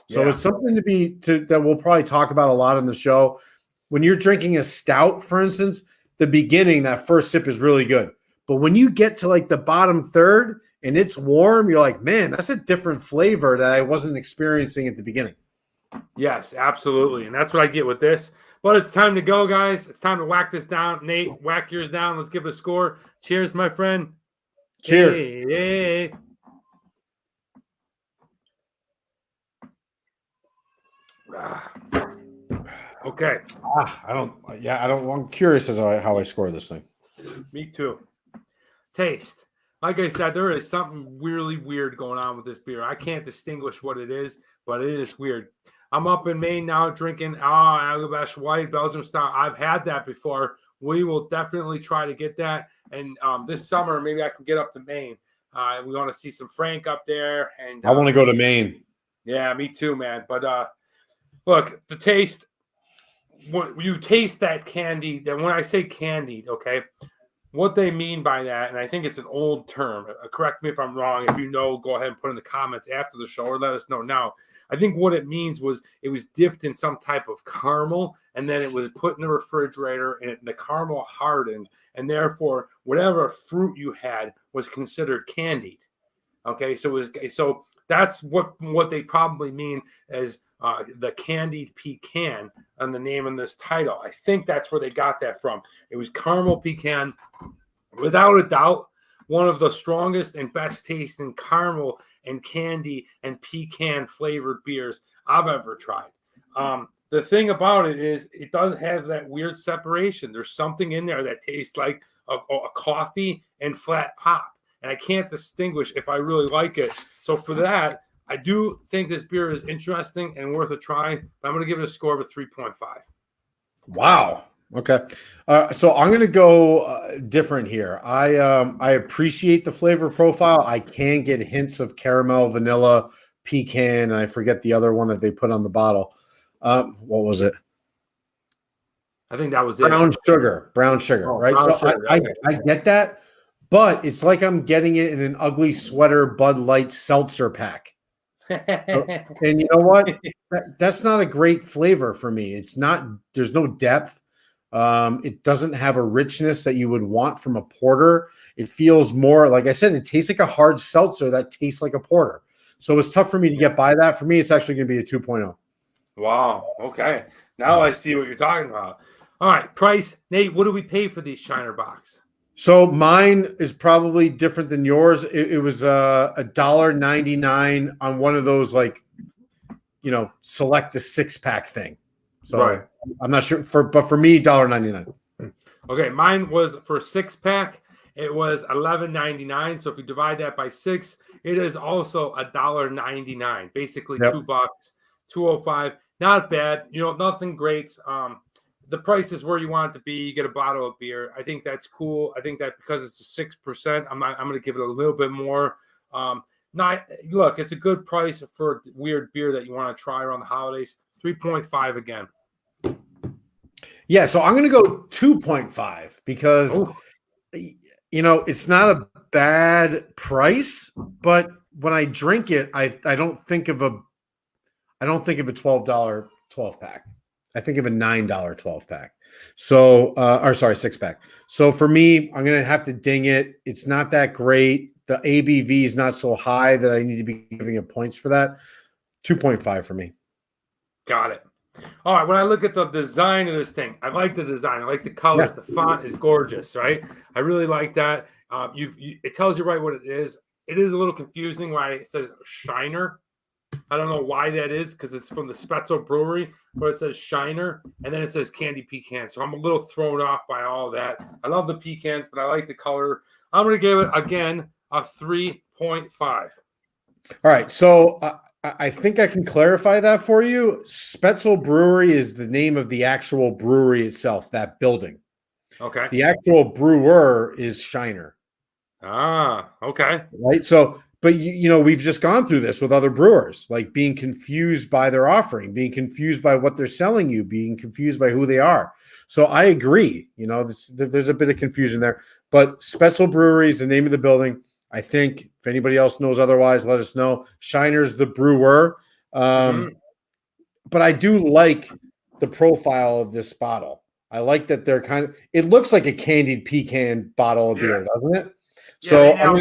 So it's something that we'll probably talk about a lot in the show. When you're drinking a stout, for instance, the beginning, that first sip is really good. But when you get to like the bottom third and it's warm, you're like, man, that's a different flavor that I wasn't experiencing at the beginning. Yes, absolutely. And that's what I get with this. But it's time to go, guys. It's time to whack this down. Nate, whack yours down. Let's give it a score. Cheers, my friend. Cheers. Hey. Okay. I'm curious as to how I score this thing. Me too. Taste. Like I said, there is something really weird going on with this beer. I can't distinguish what it is, but it is weird. I'm up in Maine now drinking Allagash White Belgium style. I've had that before. We will definitely try to get that. And this summer, maybe I can get up to Maine. We want to see some Frank up there. And I want to go to Maine. Yeah, me too, man. But look, the taste. When you taste that candy, that when I say candied, okay, what they mean by that, and I think it's an old term. Correct me if I'm wrong. If you know, go ahead and put in the comments after the show or let us know now. I think what it means was it was dipped in some type of caramel, and then it was put in the refrigerator, and the caramel hardened, and therefore whatever fruit you had was considered candied. Okay, so that's what they probably mean as the Candied Pecan and the name in this title. I think that's where they got that from. It was caramel pecan, without a doubt, one of the strongest and best tasting caramel and candy and pecan flavored beers I've ever tried. The thing about it is it does have that weird separation. There's something in there that tastes like a coffee and flat pop. And I can't distinguish if I really like it. So for that, I do think this beer is interesting and worth a try. But I'm going to give it a score of a 3.5. Wow. Okay. So I'm going to go different here. I appreciate the flavor profile. I can get hints of caramel, vanilla, pecan, and I forget the other one that they put on the bottle. What was it? I think that was it. Brown sugar, right? Brown So sugar, I okay. get that, but it's like I'm getting it in an ugly sweater Bud Light seltzer pack. And you know what? That's not a great flavor for me. It's not, there's no depth. It doesn't have a richness that you would want from a porter. It feels more, like I said, it tastes like a hard seltzer that tastes like a porter. So it's tough for me to get by that. For me, it's actually going to be a 2.0. Wow. Okay. Now I see what you're talking about. All right. Price. Nate, what do we pay for these Shiner Box? So mine is probably different than yours. It was $1.99 on one of those, like, select the 6-pack thing. So Right. I'm not sure but for me, $1.99. Okay. Mine was for a 6-pack. It was $11.99. So if you divide that by 6, it is also $1.99. Basically $2, $2.05. Not bad. Nothing great. The price is where you want it to be. You get a bottle of beer. I think that's cool. I think that because it's a 6%, I'm going to give it a little bit more. Look, it's a good price for a weird beer that you want to try around the holidays. 3.5 again. Yeah, so I'm going to go 2.5 because it's not a bad price, but when I drink it, I don't think of a $12 12-pack. I think of a $9 12-pack. So, 6-pack. So for me, I'm going to have to ding it. It's not that great. The ABV is not so high that I need to be giving it points for that. 2.5 for me. Got it. All right. When I look at the design of this thing, I like the design. I like the colors. Yeah. The font is gorgeous, right? I really like that. It tells you right what it is. It is a little confusing why it says Shiner. I don't know why that is because it's from the Spetzel Brewery, but it says Shiner, and then it says Candied Pecan. So I'm a little thrown off by all that. I love the pecans, but I like the color. I'm going to give it, again, a 3.5. All right. So I think I can clarify that for you. Spetzel Brewery is the name of the actual brewery itself, that building. Okay. The actual brewer is Shiner. Ah, okay. Right. So, but we've just gone through this with other brewers, like being confused by their offering, being confused by what they're selling you, being confused by who they are. So I agree, there's a bit of confusion there, but Spetzel Brewery is the name of the building. I think if anybody else knows otherwise, let us know. Shiner's the brewer. But I do like the profile of this bottle. I like that they're it looks like a candied pecan bottle of beer, doesn't it? So I'm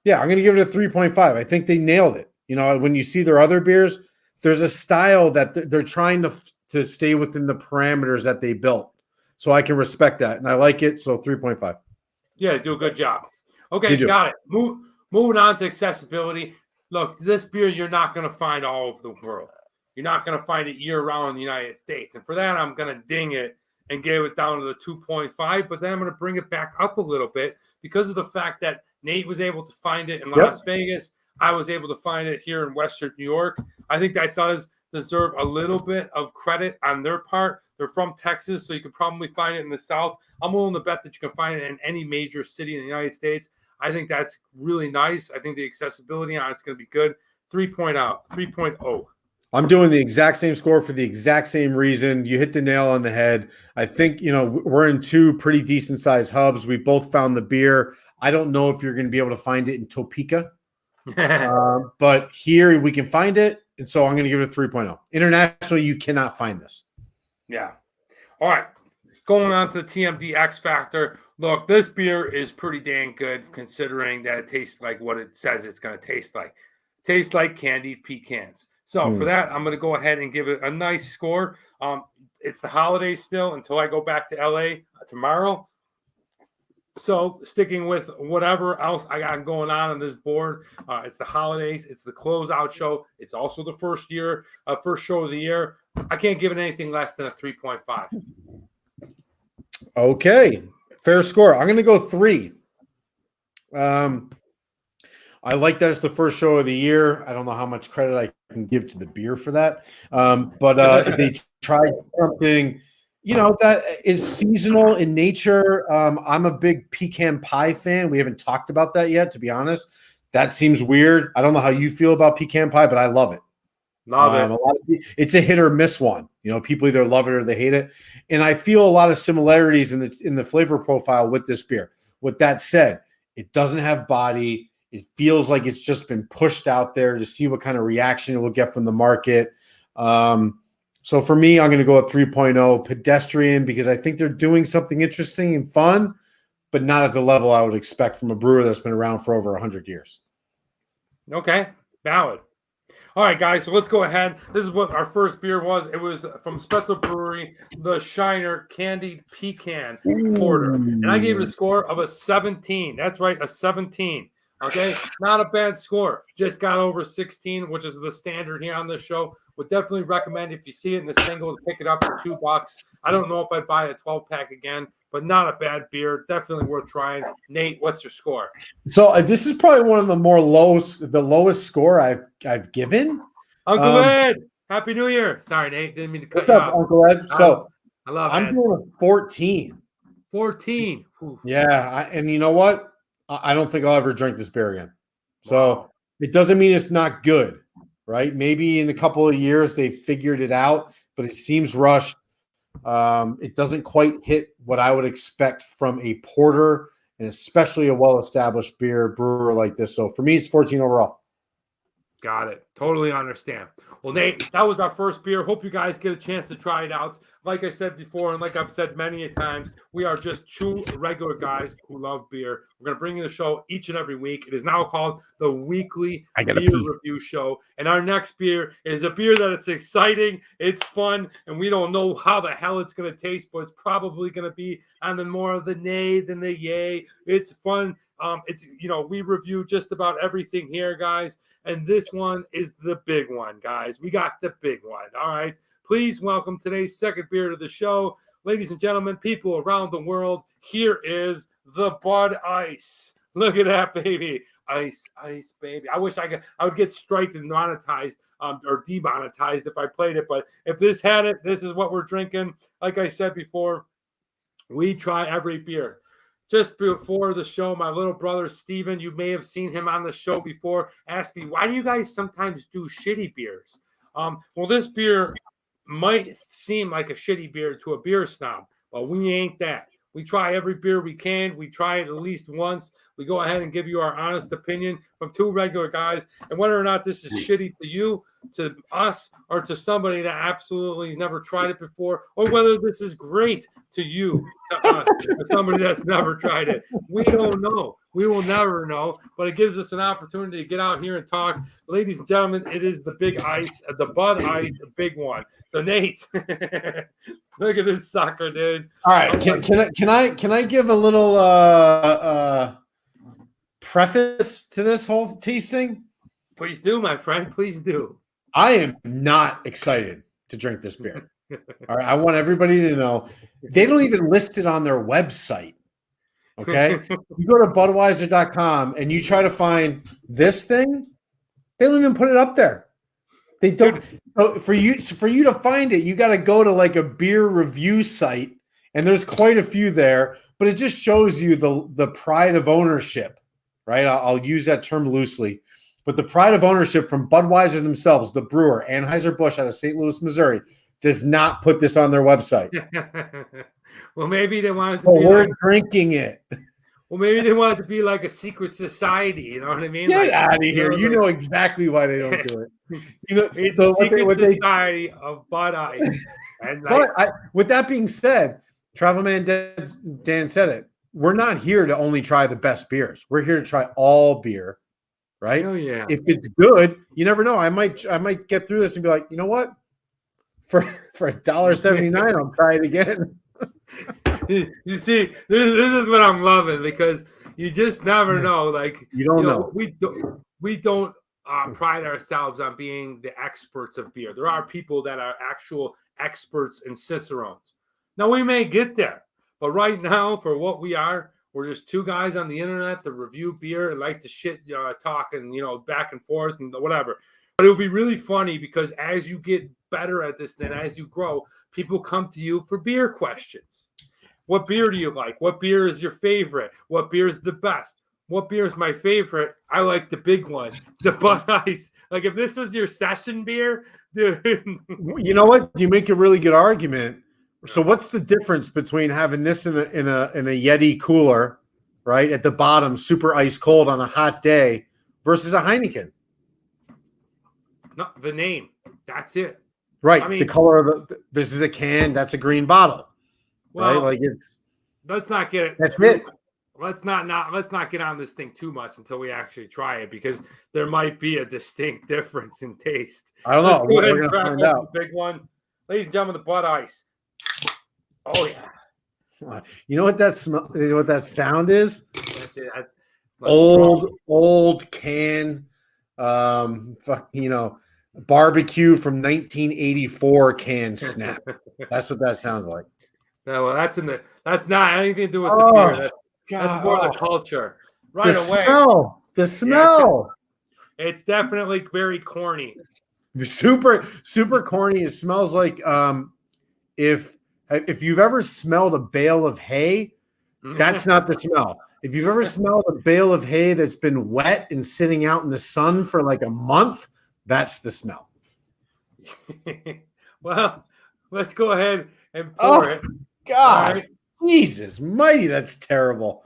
going to give it a 3.5. I think they nailed it. When you see their other beers, there's a style that they're trying to stay within the parameters that they built. So I can respect that. And I like it. So 3.5. Yeah, do a good job. Okay, got it. Moving on to accessibility. Look, this beer you're not going to find all over the world. You're not going to find it year-round in the United States. And for that, I'm going to ding it and give it down to the 2.5. But then I'm going to bring it back up a little bit because of the fact that Nate was able to find it in Las Vegas. I was able to find it here in Western New York. I think that does deserve a little bit of credit on their part. They're from Texas, so you could probably find it in the South. I'm willing to bet that you can find it in any major city in the United States. I think that's really nice. I think the accessibility on it's going to be good. 3.0. I'm doing the exact same score for the exact same reason. You hit the nail on the head. I think, we're in 2 pretty decent sized hubs. We both found the beer. I don't know if you're going to be able to find it in Topeka, but here we can find it. And so I'm going to give it a 3.0. Internationally, you cannot find this. Yeah. All right. Going on to the TMD X Factor. Look, this beer is pretty dang good considering that it tastes like what it says it's going to taste like. Tastes like candied pecans. So for that, I'm going to go ahead and give it a nice score. It's the holidays still until I go back to LA tomorrow. So sticking with whatever else I got going on this board, it's the holidays, it's the closeout show, it's also the first show of the year. I can't give it anything less than a 3.5. Okay, fair score. I'm going to go 3. I like that it's the first show of the year. I don't know how much credit I can give to the beer for that, but they tried something, that is seasonal in nature. I'm a big pecan pie fan. We haven't talked about that yet, to be honest. That seems weird. I don't know how you feel about pecan pie, but I love it. Love it. It's a hit or miss one. People either love it or they hate it. And I feel a lot of similarities in the flavor profile with this beer. With that said, it doesn't have body. It feels like it's just been pushed out there to see what kind of reaction it will get from the market. So for me, I'm going to go at 3.0 pedestrian because I think they're doing something interesting and fun, but not at the level I would expect from a brewer that's been around for over 100 years. Okay, valid. All right, guys, so let's go ahead. This is what our first beer was. It was from Spetzel Brewery, the Shiner Candied Pecan Porter. And I gave it a score of a 17. That's right, a 17. Okay, not a bad score. Just got over 16, which is the standard here on this show. Would definitely recommend if you see it in the single to pick it up for $2. I don't know if I'd buy a 12-pack again, but not a bad beer. Definitely worth trying. Nate, what's your score? So this is probably one of the lowest score I've given. Uncle Ed, Happy New Year. Sorry, Nate, didn't mean to cut you off. Uncle Ed? So I love I'm Ed. doing a 14. 14. Yeah, and you know what? I don't think I'll ever drink this beer again. So It doesn't mean it's not good, right? Maybe in a couple of years they figured it out, but it seems rushed. It doesn't quite hit what I would expect from a porter and especially a well-established brewer like this. So for me, it's 14 overall. Got it. Totally understand. Well, Nate, that was our first beer. Hope you guys get a chance to try it out. Like I said before, and like I've said many a times, we are just two regular guys who love beer. We're going to bring you the show each and every week. It is now called the Weekly Beer Review Show. And our next beer is a beer that it's exciting, it's fun, and we don't know how the hell it's going to taste, but it's probably going to be on the more of the nay than the yay. It's fun. We review just about everything here, guys. And this one is the big one, guys. We got the big one. All right. Please welcome today's second beer to the show. Ladies and gentlemen, people around the world, here is the Bud Ice. Look at that, baby. Ice, baby. I wish I would get striked and monetized or demonetized if I played it. But if this had it, this is what we're drinking. Like I said before, we try every beer. Just before the show, my little brother, Steven, you may have seen him on the show before, asked me, why do you guys sometimes do shitty beers? Well, this beer might seem like a shitty beer to a beer snob, but we ain't that. We try every beer we can. We try it at least once. We go ahead and give you our honest opinion from two regular guys. And whether or not this is shitty to you, to us, or to somebody that absolutely never tried it before, or whether this is great to you, to us, or somebody that's never tried it, we don't know. We will never know, but it gives us an opportunity to get out here and talk. Ladies and gentlemen, it is the Big Ice, the Bud Ice, the big one. So Nate, look at this sucker, dude. All right, can I give a little preface to this whole tasting? Please do, my friend. Please do. I am not excited to drink this beer. All right, I want everybody to know they don't even list it on their website. Okay, you go to Budweiser.com and you try to find this thing, they don't even put it up there. They don't. So for you to find it, you got to go to like a beer review site, and there's quite a few there. But it just shows you the pride of ownership, right? I'll use that term loosely, but the pride of ownership from Budweiser themselves, the brewer Anheuser-Busch out of St. Louis, Missouri, does not put this on their website. Well, maybe they wanted to. We're drinking it. Well, maybe they want it to be like a secret society. You know what I mean? Get out of here! You know exactly why they don't do it. It's a secret society of Bud Ice. And with that being said, Travelman Dan said it. We're not here to only try the best beers. We're here to try all beer, right? Oh yeah. If it's good, you never know. I might get through this and be like, you know what? For $1.79, I'll try it again. You see, this is what I'm loving because you just never know. Like You don't know. We don't pride ourselves on being the experts of beer. There are people that are actual experts in cicerones. Now we may get there, but right now, for what we are, we're just two guys on the internet that review beer and like to talk and back and forth and whatever. But it would be really funny because as you get better at this, then as you grow, people come to you for beer questions. What beer do you like? What beer is your favorite? What beer is the best? What beer is my favorite? I like the big one, the Bud Ice. Like if this was your session beer, dude. You know what? You make a really good argument. So what's the difference between having this in a Yeti cooler, right, at the bottom, super ice cold on a hot day, versus a Heineken? No, the name. That's it. Right. I mean, the color of this is a can. That's a green bottle. Well, right? Like let's not get it. That's it. Let's not get on this thing too much until we actually try it because there might be a distinct difference in taste. I don't know. Let's go ahead and We're crack gonna find open out. the big one. Ladies and gentlemen, the Bud Ice. Oh yeah. You know what that smell? You know what that sound is? That's Old can. Barbecue from 1984 can snap. That's what that sounds like. No, well, that's not anything to do with the beer. That's more the culture. Right away. The smell. Yeah, it's definitely very corny. Super corny. It smells like if you've ever smelled a bale of hay, that's not the smell. If you've ever smelled a bale of hay that's been wet and sitting out in the sun for like a month, that's the smell. Well, let's go ahead and pour it. God, right. Jesus mighty, that's terrible.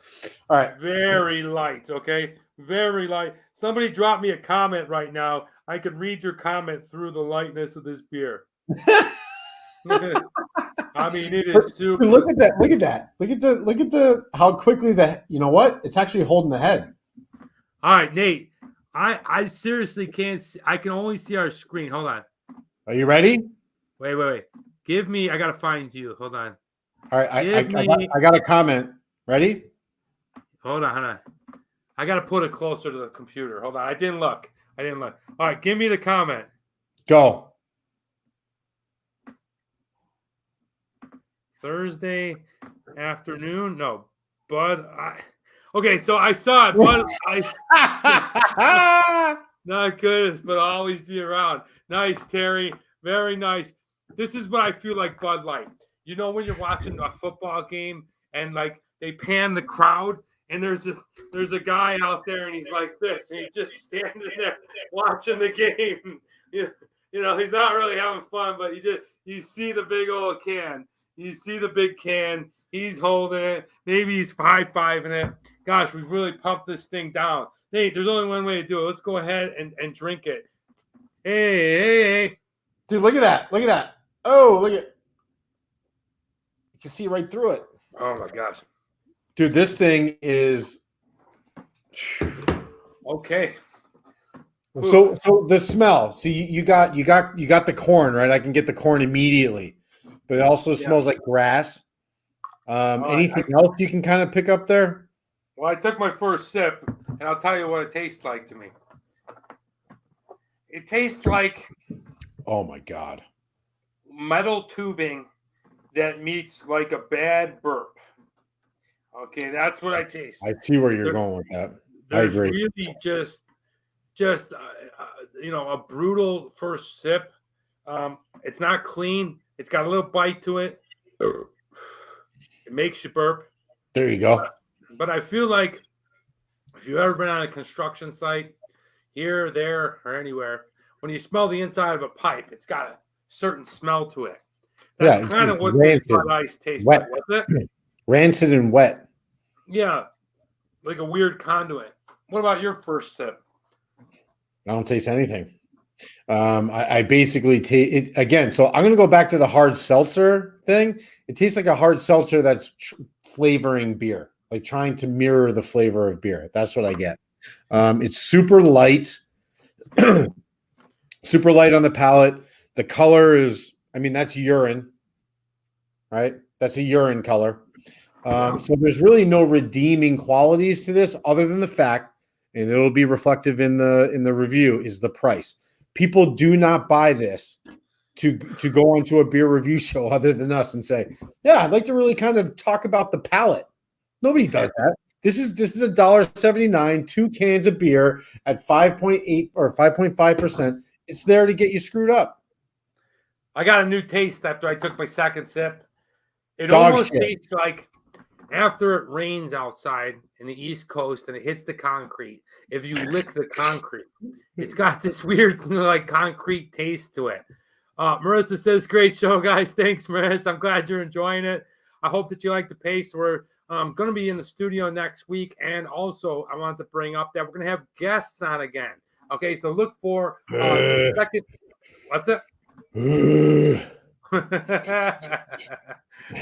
All right. Very light, okay? Very light. Somebody drop me a comment right now. I could read your comment through the lightness of this beer. I mean, it is super. Look at that. Look at the how quickly you know what? It's actually holding the head. All right, Nate. I seriously can't see. I can only see our screen. Hold on. Are you ready? Wait. Give me, I got to find you. Hold on. All right, I got a comment. Ready? Hold on. I got to put it closer to the computer. Hold on. I didn't look. All right, give me the comment. Go. Thursday afternoon? No, Bud. Okay, so I saw it. Bud Ice. Not good, but always be around. Nice, Terry. Very nice. This is what I feel like Bud Light. You know when you're watching a football game and like they pan the crowd and there's a guy out there and he's like this and he's just standing there watching the game. You know he's not really having fun, but you see the big old can. You see the big can. He's holding it. Maybe he's high-fiving it. Gosh, we've really pumped this thing down. Nate, there's only one way to do it. Let's go ahead and drink it. Hey. Dude, look at that. Oh, look at. You can see right through it. Oh my gosh. Dude, this thing is okay. So the smell. So you got the corn, right? I can get the corn immediately. But it also smells like grass. Anything else you can kind of pick up there? Well, I took my first sip, and I'll tell you what it tastes like to me. It tastes like, oh my God, metal tubing that meets like a bad burp. Okay, that's what I taste. I see where you're going with that. I agree. Really just a brutal first sip. It's not clean. It's got a little bite to it. It makes you burp. There you go. But I feel like if you've ever been on a construction site, here, there, or anywhere, when you smell the inside of a pipe, it's got a certain smell to it. That's kind of what this Bud Ice tastes like. What's it? Rancid and wet. Yeah, like a weird conduit. What about your first sip? I don't taste anything. I basically taste it again. So I'm going to go back to the hard seltzer thing. It tastes like a hard seltzer that's flavoring beer, like trying to mirror the flavor of beer. That's what I get. It's super light, super light on the palate. The color is, I mean, that's urine, right? That's a urine color. So there's really no redeeming qualities to this other than the fact, and it'll be reflective in the review, is the price. People do not buy this to go onto a beer review show other than us and say, yeah, I'd like to really kind of talk about the palate. Nobody does that. This is $1.79, 2 cans of beer at 5.8 or 5.5%. It's there to get you screwed up. I got a new taste after I took my second sip. It Dog almost shit. tastes like after it rains outside in the East Coast and it hits the concrete. If you lick the concrete, it's got this weird like concrete taste to it. Marissa says, great show, guys. Thanks, Marissa. I'm glad you're enjoying it. I hope that you like the pace. We're going to be in the studio next week. And also, I wanted to bring up that we're going to have guests on again. Okay, so look for second. What's it?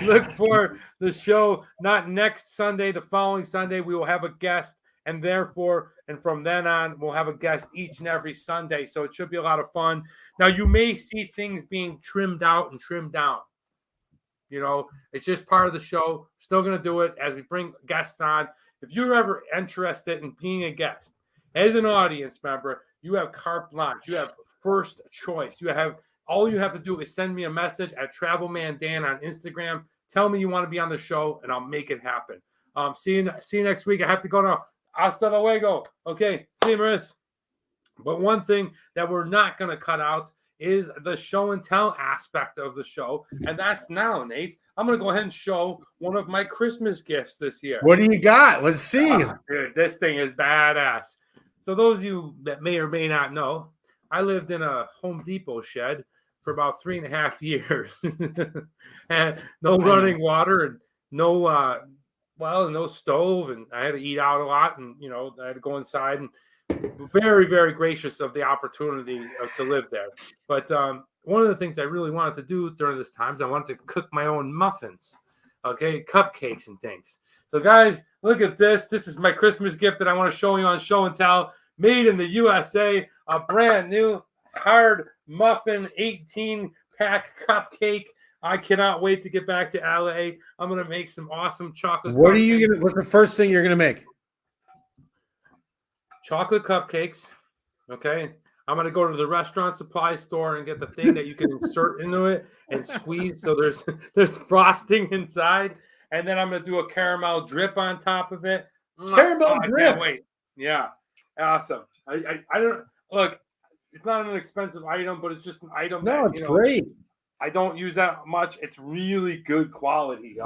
Look for the show not next Sunday, the following Sunday. We will have a guest, and therefore, and from then on, we'll have a guest each and every Sunday. So it should be a lot of fun. Now, you may see things being trimmed out and trimmed down. You know, it's just part of the show. Still going to do it as we bring guests on. If you're ever interested in being a guest as an audience member, you have carte blanche. You have first choice. All you have to do is send me a message at TravelmanDan on Instagram. Tell me you want to be on the show, and I'll make it happen. See you next week. I have to go now. Hasta luego. Okay, see you, Maris. But one thing that we're not going to cut out is the show and tell aspect of the show, and that's now, Nate. I'm going to go ahead and show one of my Christmas gifts this year. What do you got? Let's see. Dude, this thing is badass. So those of you that may or may not know, I lived in a Home Depot shed for about 3.5 years, and no running water and no stove, and I had to eat out a lot, and I had to go inside, and very, very gracious of the opportunity to live there. But one of the things I really wanted to do during this time is I wanted to cook my own muffins, okay, cupcakes and things. So guys, look at this. This is my Christmas gift that I want to show you on Show and Tell, made in the USA, a brand new hard muffin 18-pack cupcake. I cannot wait to get back to LA. I'm going to make some awesome chocolate. What's the first thing you're going to make? Chocolate cupcakes. Okay. I'm going to go to the restaurant supply store and get the thing that you can insert into it and squeeze. So there's frosting inside. And then I'm going to do a caramel drip on top of it. Caramel drip. I can't wait. Yeah. Awesome. I don't look. It's not an expensive item, but it's just an item. No, it's great. I don't use that much. It's really good quality.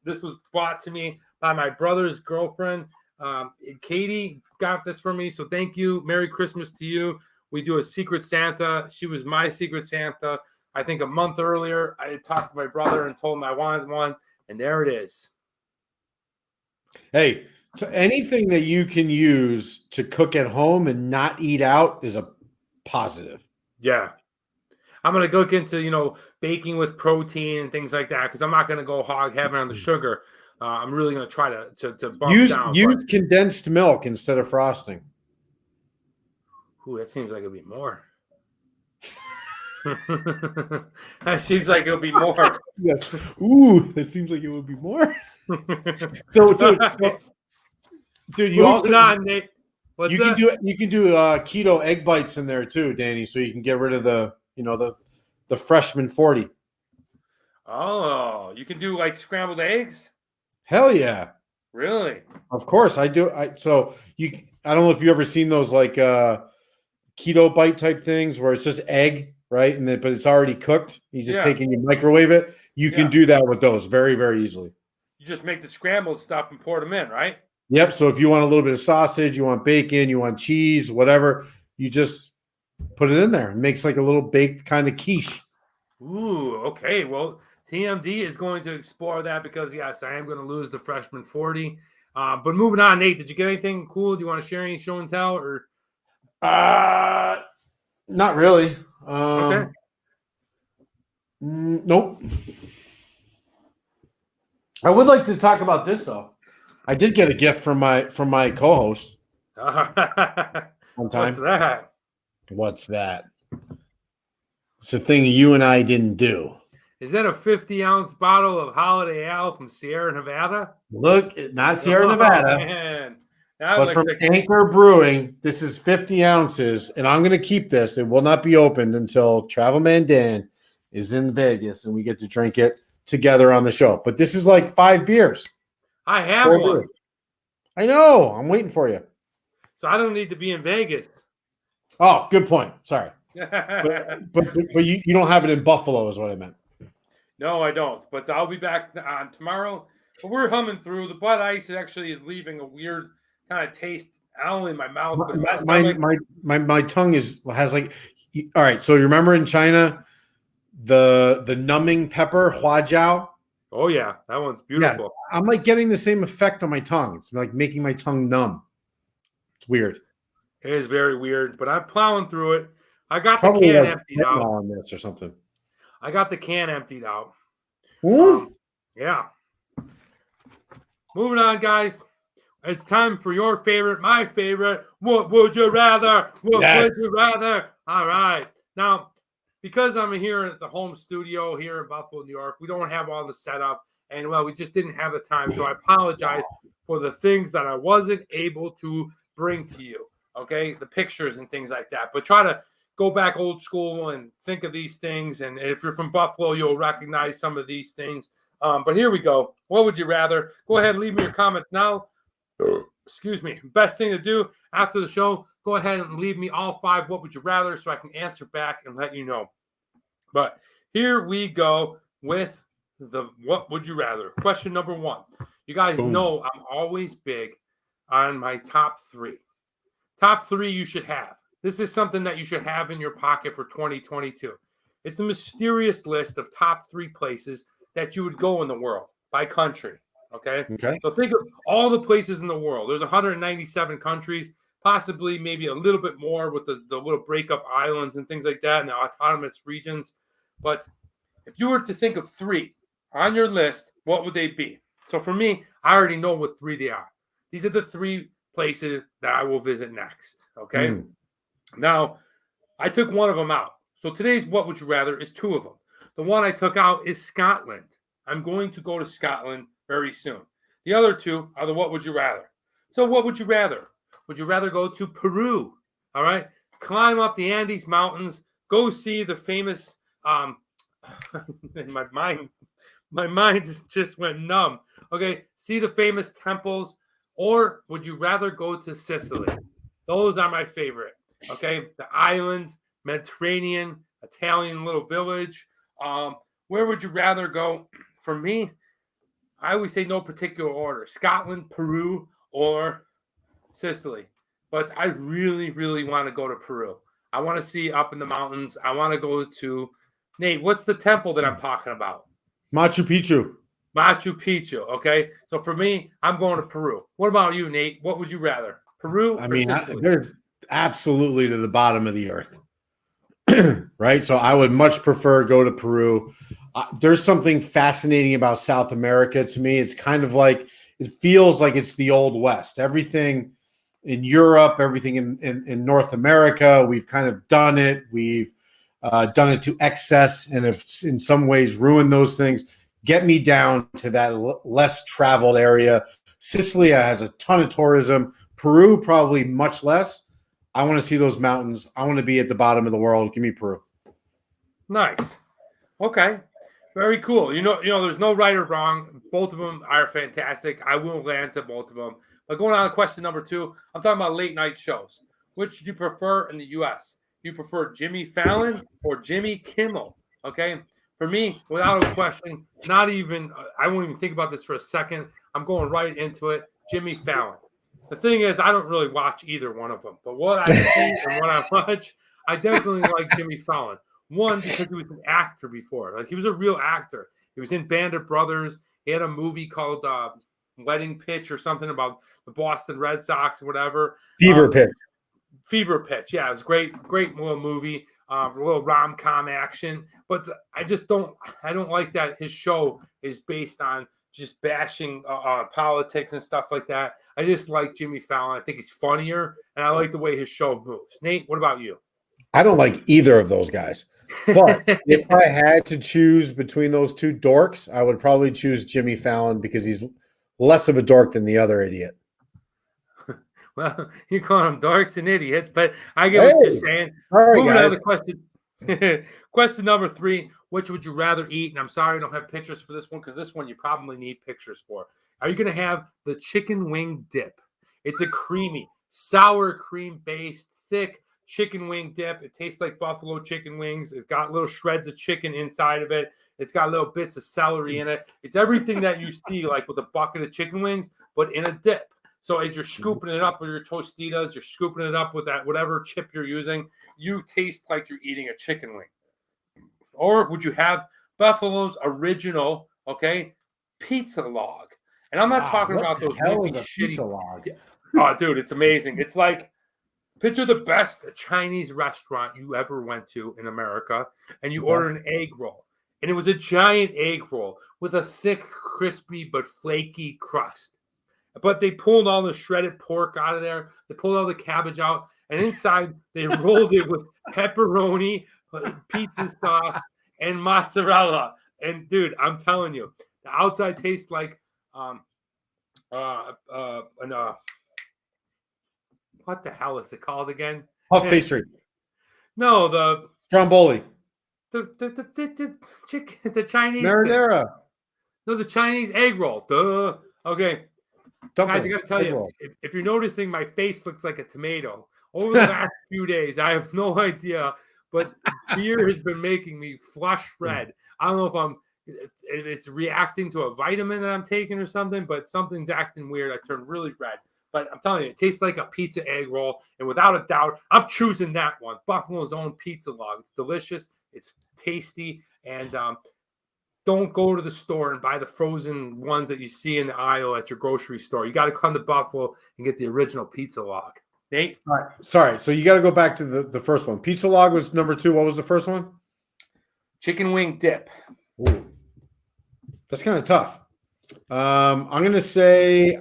This was brought to me by my brother's girlfriend. Katie got this for me, so thank you. Merry Christmas to you. We do a Secret Santa. She was my Secret Santa. I think a month earlier, I had talked to my brother and told him I wanted one, and there it is. Hey, so anything that you can use to cook at home and not eat out is a positive. Yeah. I'm going to look into, baking with protein and things like that, because I'm not going to go hog heaven on the sugar. I'm really going to try to bump down. Use condensed milk instead of frosting. Ooh, that seems like it'll be more. That seems like it'll be more. Yes. Ooh, that seems like it would be more. So, dude, you also Nate. You can do keto egg bites in there too, Danny, so you can get rid of the freshman 40. Oh, you can do like scrambled eggs? Hell yeah. Really? Of course I do. I don't know if you ever seen those like keto bite type things where it's just egg, right? But it's already cooked. You just take and you microwave it. You can do that with those very, very easily. You just make the scrambled stuff and pour them in, right? Yep. So if you want a little bit of sausage, you want bacon, you want cheese, whatever, you just put it in there. It makes like a little baked kind of quiche. Ooh, okay. Well, TMD is going to explore that because, yes, I am going to lose the freshman 40. But moving on, Nate, did you get anything cool? Do you want to share any show and tell? Or not really. Okay. Nope. I would like to talk about this though. I did get a gift from my co-host one time. What's that? What's that? It's a thing you and I didn't do. Is that a 50-ounce bottle of Holiday Ale from Sierra Nevada? Look, not Sierra Oh, Nevada, man. That but looks from like Anchor Brewing. This is 50 ounces, and I'm going to keep this. It will not be opened until Travelman Dan is in Vegas, and we get to drink it together on the show. But this is like 5 beers. I have 4 one. beers. I know. I'm waiting for you. So I don't need to be in Vegas. Oh, good point. Sorry. But you don't have it in Buffalo is what I meant. No, I don't. But I'll be back on tomorrow. But we're humming through. The Bud Ice actually is leaving a weird kind of taste, not only in my mouth, but in my stomach. My tongue has like, all right. So you remember in China, the numbing pepper, huajiao? Oh, yeah. That one's Yeah. beautiful. I'm like getting the same effect on my tongue. It's like making my tongue numb. It's weird. It is very weird, but I'm plowing through it. I got the Probably can like emptied out. on this or something. I got the can emptied out. Yeah. Moving on, guys. It's time for your favorite, my favorite. What would you rather? What would you rather? All right. Now, because I'm here at the home studio here in Buffalo, New York, we don't have all the setup. And, well, we just didn't have the time. So I apologize for the things that I wasn't able to bring to you. Okay? The pictures and things like that. But try to go back old school and think of these things. And if you're from Buffalo, you'll recognize some of these things. But here we go. What would you rather? Go ahead and leave me your comments now. Excuse me. Best thing to do after the show, go ahead and leave me all 5 what would you rather so I can answer back and let you know. But here we go with the what would you rather. Question number 1. You guys know I'm always big on my top 3. Top 3 you should have. This is something that you should have in your pocket for 2022. It's a mysterious list of top 3 places that you would go in the world by country. Okay. So think of all the places in the world. There's 197 countries, possibly maybe a little bit more with the little breakup islands and things like that, and the autonomous regions. But if you were to think of 3 on your list, what would they be? So for me, I already know what 3 they are. These are the 3 places that I will visit next. Okay. Now, I took one of them out. So today's what would you rather is 2 of them. The one I took out is Scotland. I'm going to go to Scotland very soon. The other 2 are the what would you rather. So what would you rather? Would you rather go to Peru? All right. Climb up the Andes Mountains. Go see the famous my mind just went numb. Okay. See the famous temples. Or would you rather go to Sicily? Those are my favorite. Okay. The islands, Mediterranean, Italian little village. Where would you rather go? For me, I always say no particular order. Scotland, Peru, or Sicily. But I really, really want to go to Peru. I want to see up in the mountains. I want to go to, Nate, what's the temple that I'm talking about? Machu Picchu. Machu Picchu, okay? So for me, I'm going to Peru. What about you, Nate? What would you rather? Peru or Sicily? There's absolutely to the bottom of the earth. Right? So I would much prefer go to Peru. There's something fascinating about South America to me. It's kind of like, it feels like it's the Old West. Everything in Europe, everything in North America, we've kind of done it. We've done it to excess and have in some ways ruined those things. Get me down to that less traveled area. Sicily has a ton of tourism. Peru, probably much less. I want to see those mountains. I want to be at the bottom of the world. Give me Peru. Nice. Okay. Very cool. You know, there's no right or wrong. Both of them are fantastic. I will land to both of them. But going on to question number 2, I'm talking about late night shows. Which do you prefer in the U.S.? Do you prefer Jimmy Fallon or Jimmy Kimmel? Okay. For me, without a question, not even, I won't even think about this for a second. I'm going right into it. Jimmy Fallon. The thing is, I don't really watch either one of them. But what I see and what I watch, I definitely like Jimmy Fallon. One, because he was an actor before. Like, he was a real actor. He was in Band of Brothers. He had a movie called Wedding Pitch or something about the Boston Red Sox or whatever. Fever Pitch. Fever Pitch. Yeah, it was great little movie. A little rom-com action. But I don't like that his show is based on just bashing politics and stuff like that. I just like Jimmy Fallon. I think he's funnier, and I like the way his show moves. Nate, what about you? I don't like either of those guys. But if I had to choose between those two dorks, I would probably choose Jimmy Fallon because he's less of a dork than the other idiot. Well, you call them dorks and idiots, but I get Hey, what you're saying. all right, Moving on guys. to question. Question number 3. Which would you rather eat? And I'm sorry I don't have pictures for this one because this one you probably need pictures for. Are you going to have the chicken wing dip? It's a creamy, sour cream based, thick chicken wing dip. It tastes like buffalo chicken wings. It's got little shreds of chicken inside of it. It's got little bits of celery in it. It's everything that you see like with a bucket of chicken wings, but in a dip. So as you're scooping it up with your Tostitas, you're scooping it up with that whatever chip you're using, you taste like you're eating a chicken wing. Or would you have Buffalo's original, pizza log? And I'm not talking about those pizza log. Oh, dude, it's amazing. It's like picture the best Chinese restaurant you ever went to in America, and you order an egg roll. And it was a giant egg roll with a thick, crispy, but flaky crust. But they pulled all the shredded pork out of there. They pulled all the cabbage out. And inside, they rolled it with pepperoni, pizza sauce, and mozzarella. And, dude, I'm telling you, the outside tastes like what the hell is it called again? Puff pastry. No, the Stromboli. The chicken, the Chinese Marinara. thing. No, the Chinese egg roll. Duh. Okay. Dumplings, guys, I got to tell you, if you're noticing my face looks like a tomato, over the last few days, I have no idea, but beer has been making me flush red. I don't know if it's reacting to a vitamin that I'm taking or something, but something's acting weird. I turned really red. But I'm telling you, it tastes like a pizza egg roll. And without a doubt, I'm choosing that one. Buffalo's own pizza log. It's delicious. It's tasty. And don't go to the store and buy the frozen ones that you see in the aisle at your grocery store. You got to come to Buffalo and get the original pizza log. Nate? All right. Sorry. So you got to go back to the first one. Pizza log was number 2. What was the first one? Chicken wing dip. Ooh. That's kind of tough. I'm going to say,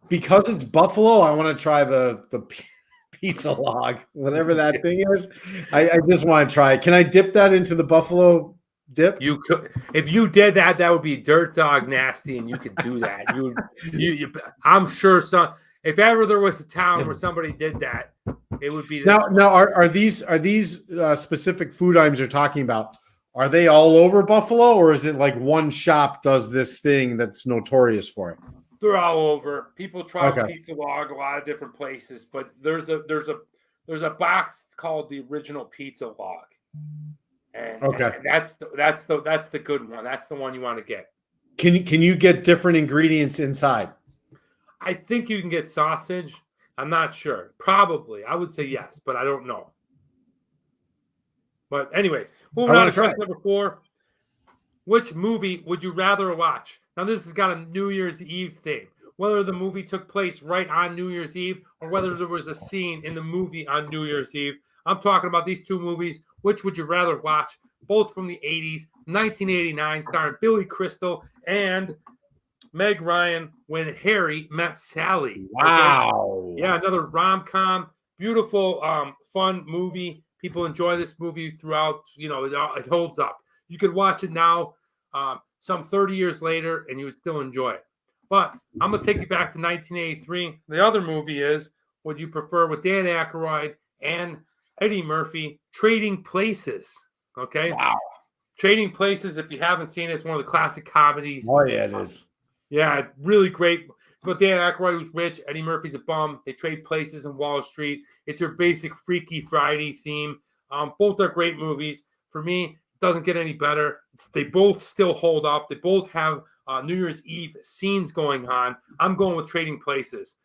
because it's Buffalo, I want to try the pizza log, whatever that thing is. I just want to try it. Can I dip that into the Buffalo dip? You could, if you did that, that would be dirt dog nasty, and you could do that. I'm sure if ever there was a town where somebody did that, it would be this now. Are these specific food items you're talking about? Are they all over Buffalo, or is it like one shop does this thing that's notorious for it? They're all over. People try pizza log a lot of different places, but there's a box called the original pizza log. And that's the good one. That's the one you want to get. Can you get different ingredients inside? I think you can get sausage. I'm not sure. Probably. I would say yes, but I don't know. But anyway, moving on to question number 4. Which movie would you rather watch? Now, this has got a New Year's Eve theme. Whether the movie took place right on New Year's Eve or whether there was a scene in the movie on New Year's Eve. I'm talking about these 2 movies. Which would you rather watch? Both from the 80s, 1989, starring Billy Crystal and Meg Ryan, When Harry Met Sally. Wow. Okay? Yeah, another rom-com, beautiful, fun movie. People enjoy this movie throughout. It holds up. You could watch it now, some 30 years later, and you would still enjoy it. But I'm going to take you back to 1983. The other movie is, would you prefer, with Dan Aykroyd and Eddie Murphy, Trading Places. Okay? Wow. Trading Places, if you haven't seen it, it's one of the classic comedies. Oh, yeah, it is. Yeah, really great. It's about Dan Aykroyd, who's rich. Eddie Murphy's a bum. They trade places in Wall Street. It's your basic Freaky Friday theme. Both are great movies. For me, it doesn't get any better. They both still hold up. They both have New Year's Eve scenes going on. I'm going with Trading Places.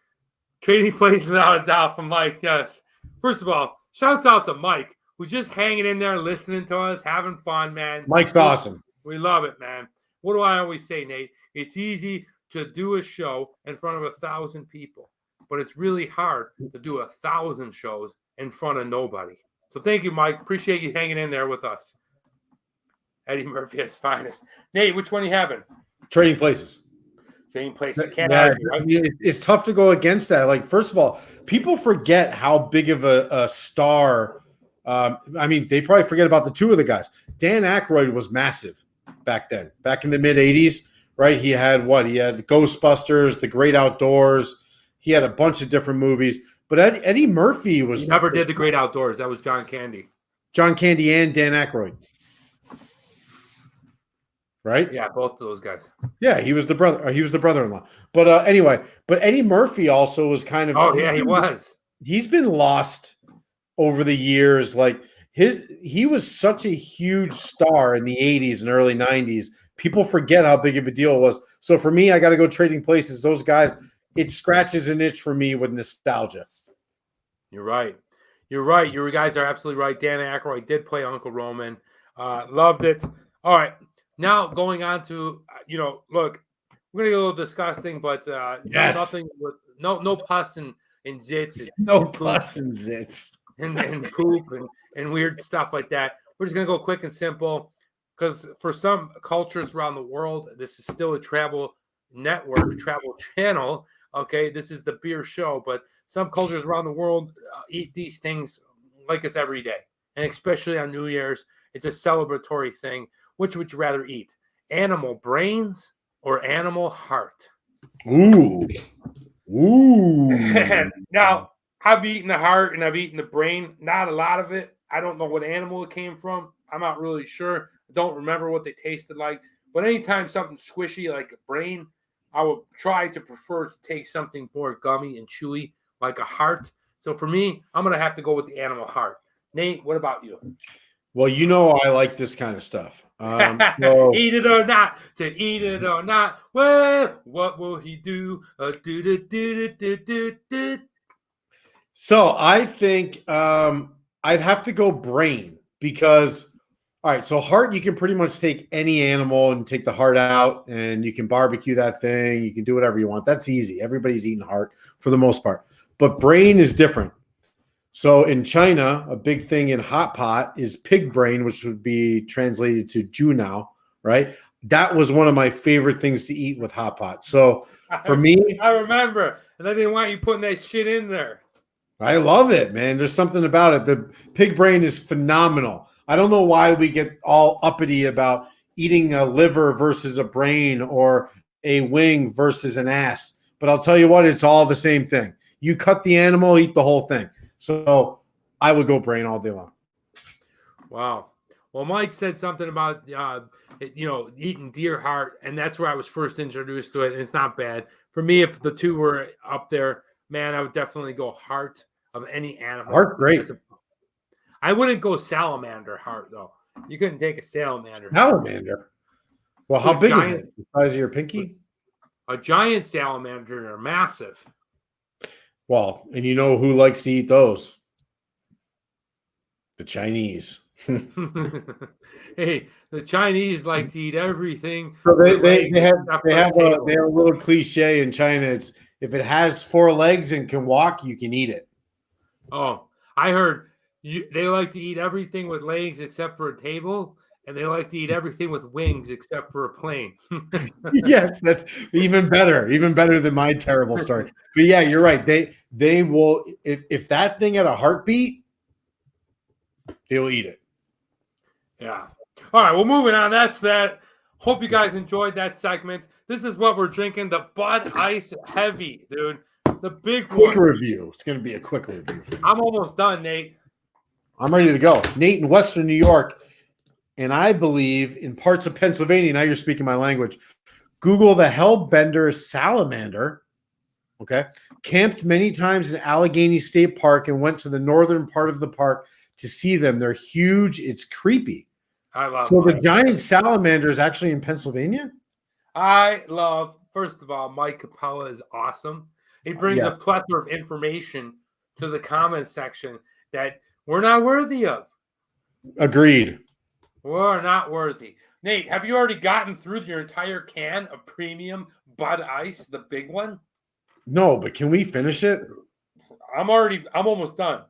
Trading Places, without a doubt, from Mike. Yes. First of all, shouts out to Mike, who's just hanging in there, listening to us, having fun, man. Mike's awesome. We love it, man. What do I always say, Nate? It's easy to do a show in front of 1,000 people, but it's really hard to do 1,000 shows in front of nobody. So thank you, Mike. Appreciate you hanging in there with us. Eddie Murphy at his finest. Nate, which one are you having? Trading Places. Trading Places. Can't argue, right? It's tough to go against that. Like, first of all, people forget how big of a star I mean, they probably forget about the two of the guys. Dan Aykroyd was massive back then, back in the mid 80s, right? He had what? He had Ghostbusters, The Great Outdoors. He had a bunch of different movies. But Eddie Murphy He was never did The Great Outdoors. That was John Candy. John Candy and Dan Aykroyd. Right? Yeah, both of those guys. Yeah, he was the brother. He was the brother-in-law. But anyway, but Eddie Murphy also was kind of. Oh yeah, he was. He's been lost over the years. Like he was such a huge star in the 80s and early 90s. People forget how big of a deal it was. So for me, I got to go Trading Places. Those guys, it scratches an itch for me with nostalgia. You're right. You're right. You guys are absolutely right. Dan Aykroyd did play Uncle Roman. Loved it. All right. Now going on to, look, we're going to get a little disgusting, but yes. Nothing with no pus and zits. And, no pus and zits. And poop and weird stuff like that. We're just going to go quick and simple because for some cultures around the world, this is still a travel network, travel channel. Okay, this is the beer show, but some cultures around the world eat these things like it's every day. And especially on New Year's, it's a celebratory thing. Which would you rather eat? Animal brains or animal heart? Ooh. Now, I've eaten the heart and I've eaten the brain. Not a lot of it. I don't know what animal it came from. I'm not really sure. I don't remember what they tasted like. But anytime something squishy like a brain, I would try to prefer to take something more gummy and chewy like a heart. So for me, I'm going to have to go with the animal heart. Nate, what about you? Well, I like this kind of stuff. Eat it or not, to eat it or not. Well, what will he do? So I think I'd have to go brain because, all right, so heart, you can pretty much take any animal and take the heart out and you can barbecue that thing. You can do whatever you want. That's easy. Everybody's eating heart for the most part. But brain is different. So in China, a big thing in hot pot is pig brain, which would be translated to junao, right? That was one of my favorite things to eat with hot pot. So for me, I remember, and I didn't want you putting that shit in there. I love it, man. There's something about it. The pig brain is phenomenal. I don't know why we get all uppity about eating a liver versus a brain or a wing versus an ass. But I'll tell you what, it's all the same thing. You cut the animal, eat the whole thing. So I would go brain all day long. Wow. Well, Mike said something about, eating deer heart, and that's where I was first introduced to it, and it's not bad. For me, if the two were up there, man, I would definitely go heart of any animal. Heart, great. I wouldn't go salamander heart, though. You couldn't take a salamander. Salamander? Well, how big is it? The size of your pinky? A giant salamander are massive. Well, and you know who likes to eat those? The Chinese. Hey, the Chinese like to eat everything. So they have a little cliche in China. It's if it has 4 legs and can walk, you can eat it. Oh, I heard they like to eat everything with legs except for a table, and they like to eat everything with wings except for a plane. Yes, that's even better than my terrible story. But yeah, you're right. They will if that thing had a heartbeat, they will eat it. Yeah. All right, well, moving on. That's that. Hope you guys enjoyed that segment. This is what we're drinking, the Bud Ice Heavy, dude. The big quick one. review. It's going to be a quick review for you. I'm almost done, Nate. I'm ready to go. Nate in Western New York, and I believe in parts of Pennsylvania. Now you're speaking my language. Google the Hellbender salamander. Okay. Camped many times in Allegheny State Park and went to the northern part of the park to see them. They're huge. It's creepy. I love So the giant salamander is actually in Pennsylvania? First of all, Mike Capella is awesome. He brings a plethora of information to the comments section that we're not worthy of. Agreed. We're not worthy. Nate, have you already gotten through your entire can of premium Bud Ice, the big one? No, but can we finish it? I'm almost done.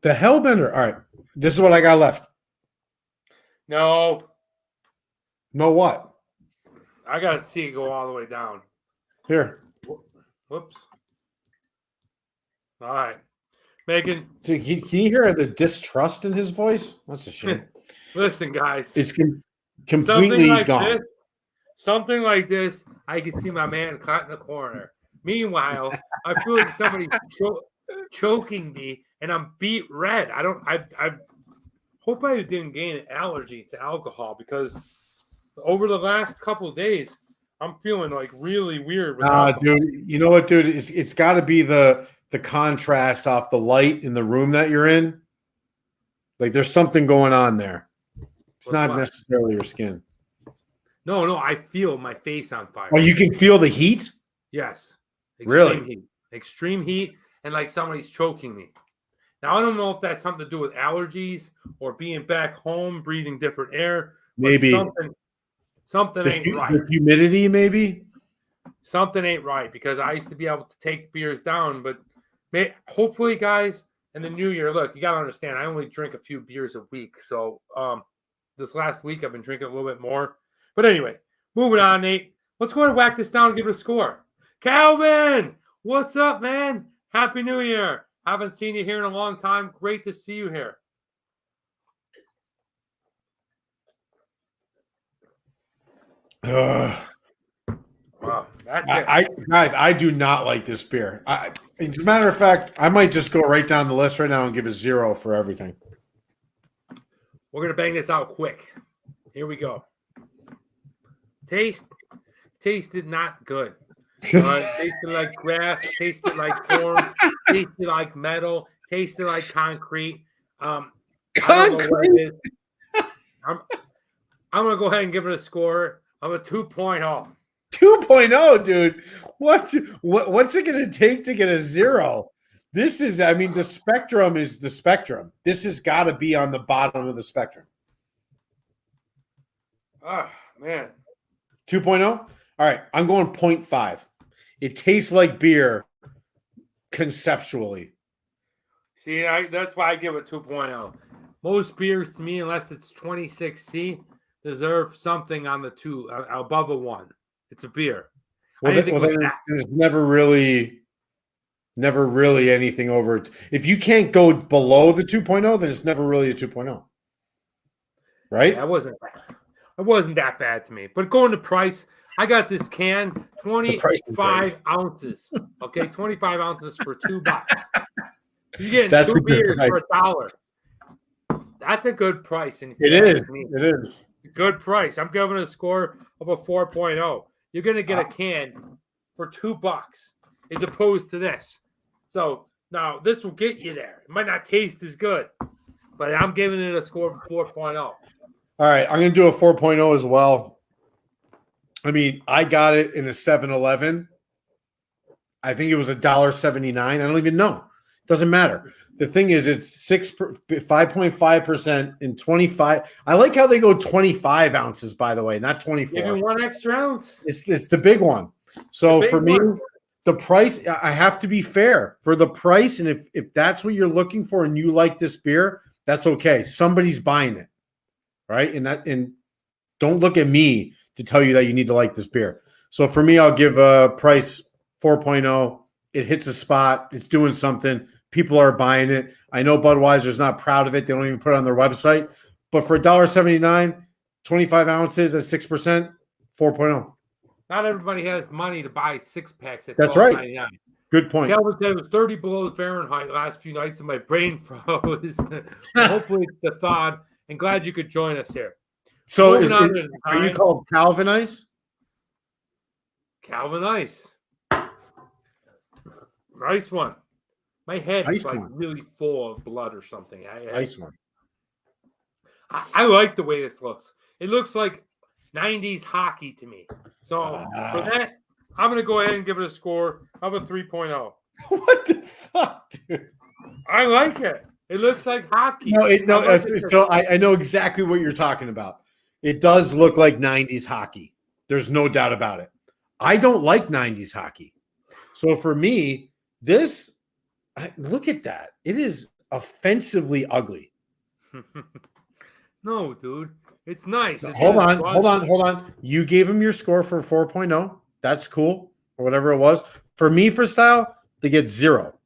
The Hellbender. All right. This is what I got left. No. No what? I got to see it go all the way down. Here. Whoops. All right. Megan. So can you hear the distrust in his voice? That's a shame. Listen, guys. It's completely gone. Something like this, I can see my man caught in the corner. Meanwhile, I feel like somebody's choking me, and I'm beet red. I hope I didn't gain an allergy to alcohol, because over the last couple of days, I'm feeling like really weird. Dude, you know what, dude? It's got to be the contrast off the light in the room that you're in. Like there's something going on there. It's not necessarily your skin. No, I feel my face on fire. Oh, you can feel the heat? Yes. Really? Extreme heat, and like somebody's choking me. Now, I don't know if that's something to do with allergies or being back home, breathing different air. Maybe. Something ain't right. The humidity, maybe? Something ain't right, because I used to be able to take beers down, but hopefully, guys, in the new year, look, you got to understand, I only drink a few beers a week. So this last week, I've been drinking a little bit more. But anyway, moving on, Nate. Let's go ahead and whack this down and give it a score. Calvin, what's up, man? Happy New Year. Haven't seen you here in a long time. Great to see you here. Wow, I do not like this beer. As a matter of fact, I might just go right down the list right now and give a 0 for everything. We're going to bang this out quick. Here we go. Tasted not good. Tasted like grass. Tasted like corn. Tasted like metal. Tasted like concrete. Concrete. I don't know what it is. I'm going to go ahead and give it a score of a 2.0. 2.0, dude. What's it going to take to get a 0? This is, I mean, the spectrum is the spectrum. This has got to be on the bottom of the spectrum. Oh, man. 2.0? All right, I'm going 0.5. It tastes like beer conceptually. See, that's why I give it 2.0. Most beers, to me, unless it's 26C, deserve something on the 2, above a 1. It's a beer. There's never really anything over it. If you can't go below the 2.0, then it's never really a 2.0. Right? Yeah, it wasn't that bad to me. But going to price, I got this can, 25 ounces. Okay, 25 ounces for $2. You get 2 beers for $1. That's a good price. And it is. It is. Good price. I'm giving it a score of a 4.0. You're going to get a can for $2 as opposed to this. So now this will get you there. It might not taste as good, but I'm giving it a score of 4.0. All right, I'm going to do a 4.0 as well. I mean, I got it in a 7-Eleven. I think it was $1.79. I don't even know. Doesn't matter. The thing is, it's 5.5% and 25. I like how they go 25 ounces, by the way, not 24. Give you 1 extra ounce. It's the big one. So for me, the price, I have to be fair for the price. And if that's what you're looking for and you like this beer, that's okay. Somebody's buying it. Right. And don't look at me to tell you that you need to like this beer. So for me, I'll give a price 4.0. It hits a spot. It's doing something. People are buying it. I know Budweiser's not proud of it. They don't even put it on their website. But for $1.79, 25 ounces at 6%, 4.0. Not everybody has money to buy 6-packs at That's right. Good point. Calvin said it was 30 below Fahrenheit last few nights and my brain froze. Hopefully it's the thawed. And glad you could join us here. So are you called Calvin Ice? Calvin Ice. Nice one. My head is like really full of blood or something. Nice one. I like the way this looks. It looks like 90s hockey to me. So for that, I'm going to go ahead and give it a score of a 3.0. What the fuck, dude? I like it. It looks like hockey. So I know exactly what you're talking about. It does look like 90s hockey. There's no doubt about it. I don't like 90s hockey. So for me, look at that. It is offensively ugly. No, dude. It's nice. Hold on. You gave him your score for 4.0. That's cool. Or whatever it was. For me, for style, they get 0.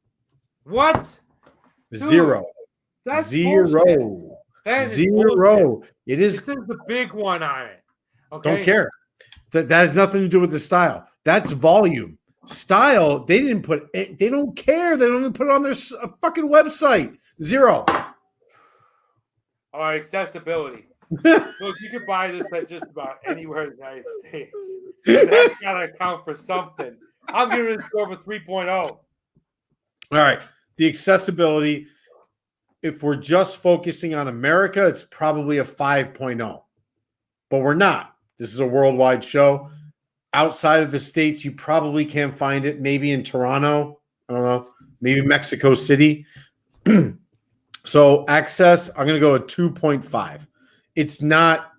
What? Zero. That's Zero. bullshit. That is Zero. bullshit. It is. It says the big one on it. Okay. Don't care. That has nothing to do with the style. That's volume. Style, they didn't put it, they don't care. They don't even put it on their fucking website. Zero. All right, accessibility. Look, you can buy this at just about anywhere in the United States. And that's got to account for something. I'm giving it a score of a 3.0. All right. The accessibility, if we're just focusing on America, it's probably a 5.0. But we're not. This is a worldwide show. Outside of the States, you probably can't find it. Maybe in Toronto. I don't know. Maybe Mexico City. So access, I'm going to go a 2.5. It's not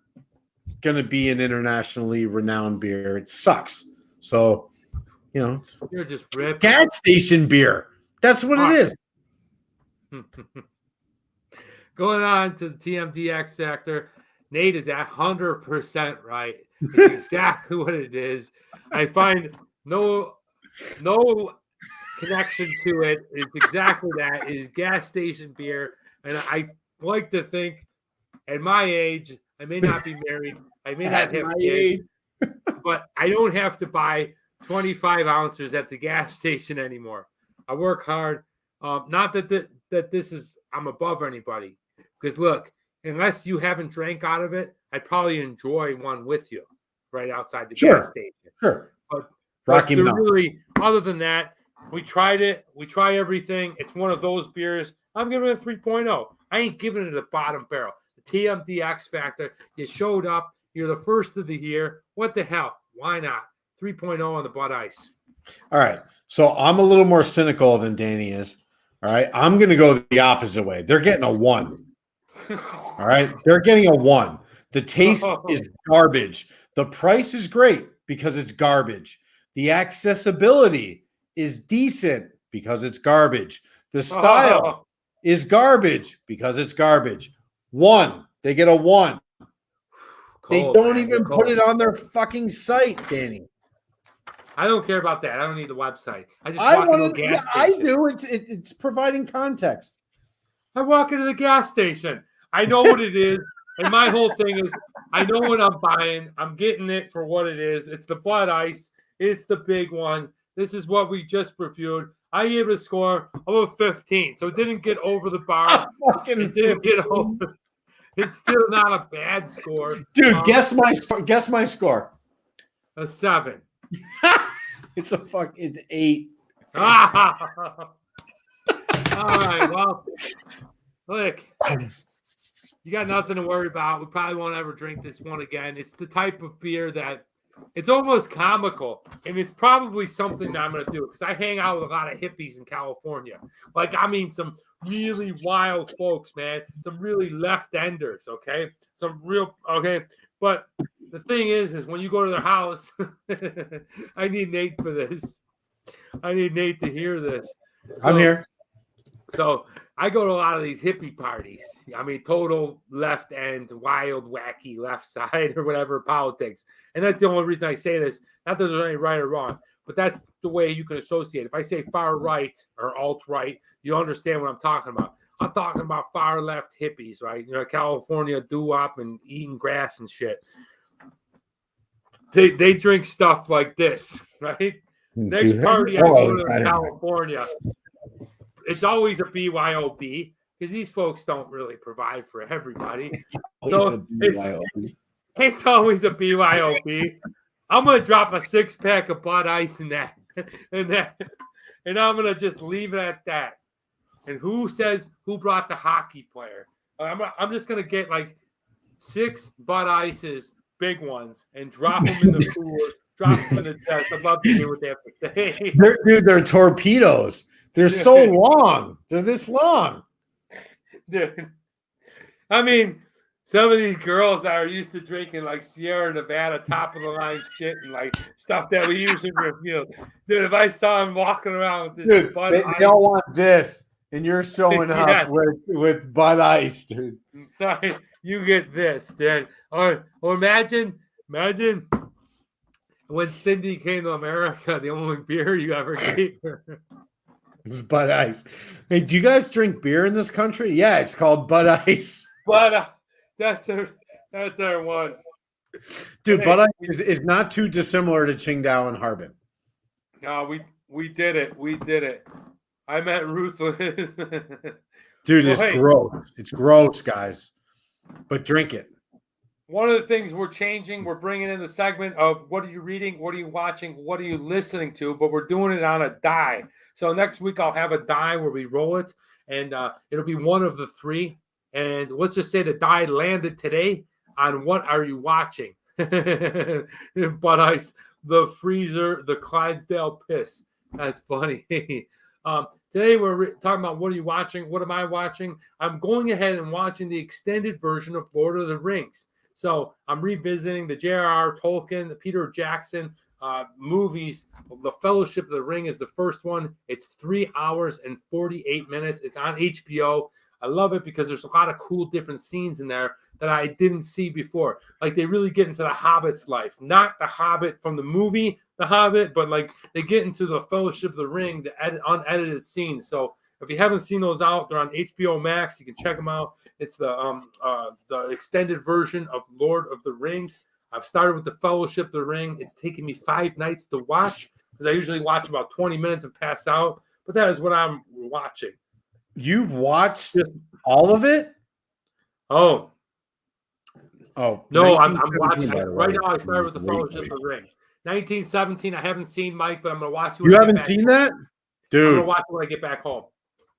going to be an internationally renowned beer. It sucks. So, You're just it's gas station beer. That's what it is. Going on to the TMD X Factor. Nate is 100% right. It's exactly what it is. I find no connection to it. It's exactly that. It is gas station beer. And I like to think at my age, I may not be married. I may not have kids. But I don't have to buy 25 ounces at the gas station anymore. I work hard. Not that this is I'm above anybody. Because look, unless you haven't drank out of it, I'd probably enjoy one with you right outside the gas station. Sure. But Rocky Mountain. Really, other than that, we tried it. We try everything. It's one of those beers. I'm giving it a 3.0. I ain't giving it a bottom barrel. The TMD X Factor, you showed up. You're the first of the year. What the hell? Why not? 3.0 on the Bud Ice. All right. So I'm a little more cynical than Danny is. All right. I'm going to go the opposite way. They're getting a 1. All right. They're getting a 1. The taste is garbage. The price is great because it's garbage. The accessibility is decent because it's garbage. The style is garbage because it's garbage. 1. They get a 1. They don't even put it on their fucking site, Danny. I don't care about that. I don't need the website. I just walk into a gas station. I do. It's providing context. I walk into the gas station. I know what it is. And my whole thing is I know what I'm buying. I'm getting it for what it is. It's the Bud Ice. It's the big one. This is what we just reviewed. I gave it a score of a 15. So it didn't get over the bar. It didn't get over. It's still not a bad score. Dude, guess my score. A 7. It's 8. All right, well, look, you got nothing to worry about. We probably won't ever drink this one again. It's the type of beer that it's almost comical, and it's probably something that I'm going to do because I hang out with a lot of hippies in California. Like, I mean, some really wild folks, man. Some really left-enders, okay? But the thing is when you go to their house, I need Nate for this. I need Nate to hear this. I'm here. So I go to a lot of these hippie parties. I mean, total left end, wild, wacky left side or whatever politics. And that's the only reason I say this. Not that there's any right or wrong, but that's the way you can associate. If I say far right or alt right, you understand what I'm talking about. I'm talking about far left hippies, right? California doo-wop and eating grass and shit. They drink stuff like this, right? Next party I go to in California, it's always a BYOB because these folks don't really provide for everybody. It's always a BYOB. I'm gonna drop a 6-pack of Bud Ice in that, and I'm gonna just leave it at that. And who brought the hockey player? I'm just gonna get like 6 Bud Ices, big ones, and drop them in the cooler. Drop them in the test. I'd love to hear what they have to say. They're torpedoes. They're so long. They're this long. Dude. I mean, some of these girls that are used to drinking like Sierra Nevada top of the line shit and like stuff that we usually review. Dude, if I saw them walking around with this Bud Ice. They all want this, and you're showing up with Bud Ice, dude. Sorry, you get this, dude. Or imagine when Cindy came to America, the only beer you ever gave her It's Bud Ice. Hey, do you guys drink beer in this country? Yeah, it's called Bud Ice. But that's our one. Dude, Hey, Bud Ice is not too dissimilar to Qingdao and Harbin. no, we did it. We did it. I met Ruthless. Dude, Well, it's hey, gross. It's gross, guys. But drink it. one of the things we're changing, we're bringing in the segment of what are you reading, what are you watching, what are you listening to, but we're doing it on a die. So next week I'll have a die where we roll it, and it'll be one of the three. And let's just say the die landed today on what are you watching? But the freezer, the Clydesdale piss. That's funny. Today we're talking about what are you watching? What am I watching? I'm going ahead and watching the extended version of Lord of the Rings. So I'm revisiting the J.R.R. Tolkien, the Peter Jackson movies. The Fellowship of the Ring is the first one. It's 3 hours and 48 minutes. It's on HBO. I love it because there's a lot of cool different scenes in there that I didn't see before. Like they really get into the Hobbit's life, not the Hobbit from the movie, The Hobbit, but like they get into the Fellowship of the Ring, the unedited scenes. So if you haven't seen those out, they're on HBO Max. You can check them out. It's the extended version of Lord of the Rings. I've started with the Fellowship of the Ring. It's taken me 5 nights to watch because I usually watch about 20 minutes and pass out. But that is what I'm watching. You've watched all of it? Oh no, I'm 1917, watching by the way. right now. I started with the Fellowship of the Ring. 1917. I haven't seen Mike, but I'm gonna watch it. You haven't seen that, I'm dude? gonna watch it when I get back home.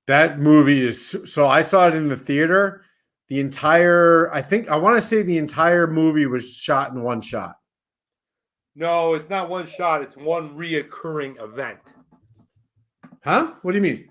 That movie is so. I saw it in the theater. The entire, I want to say the entire movie was shot in one shot. No, it's not one shot. It's one reoccurring event. Huh? What do you mean?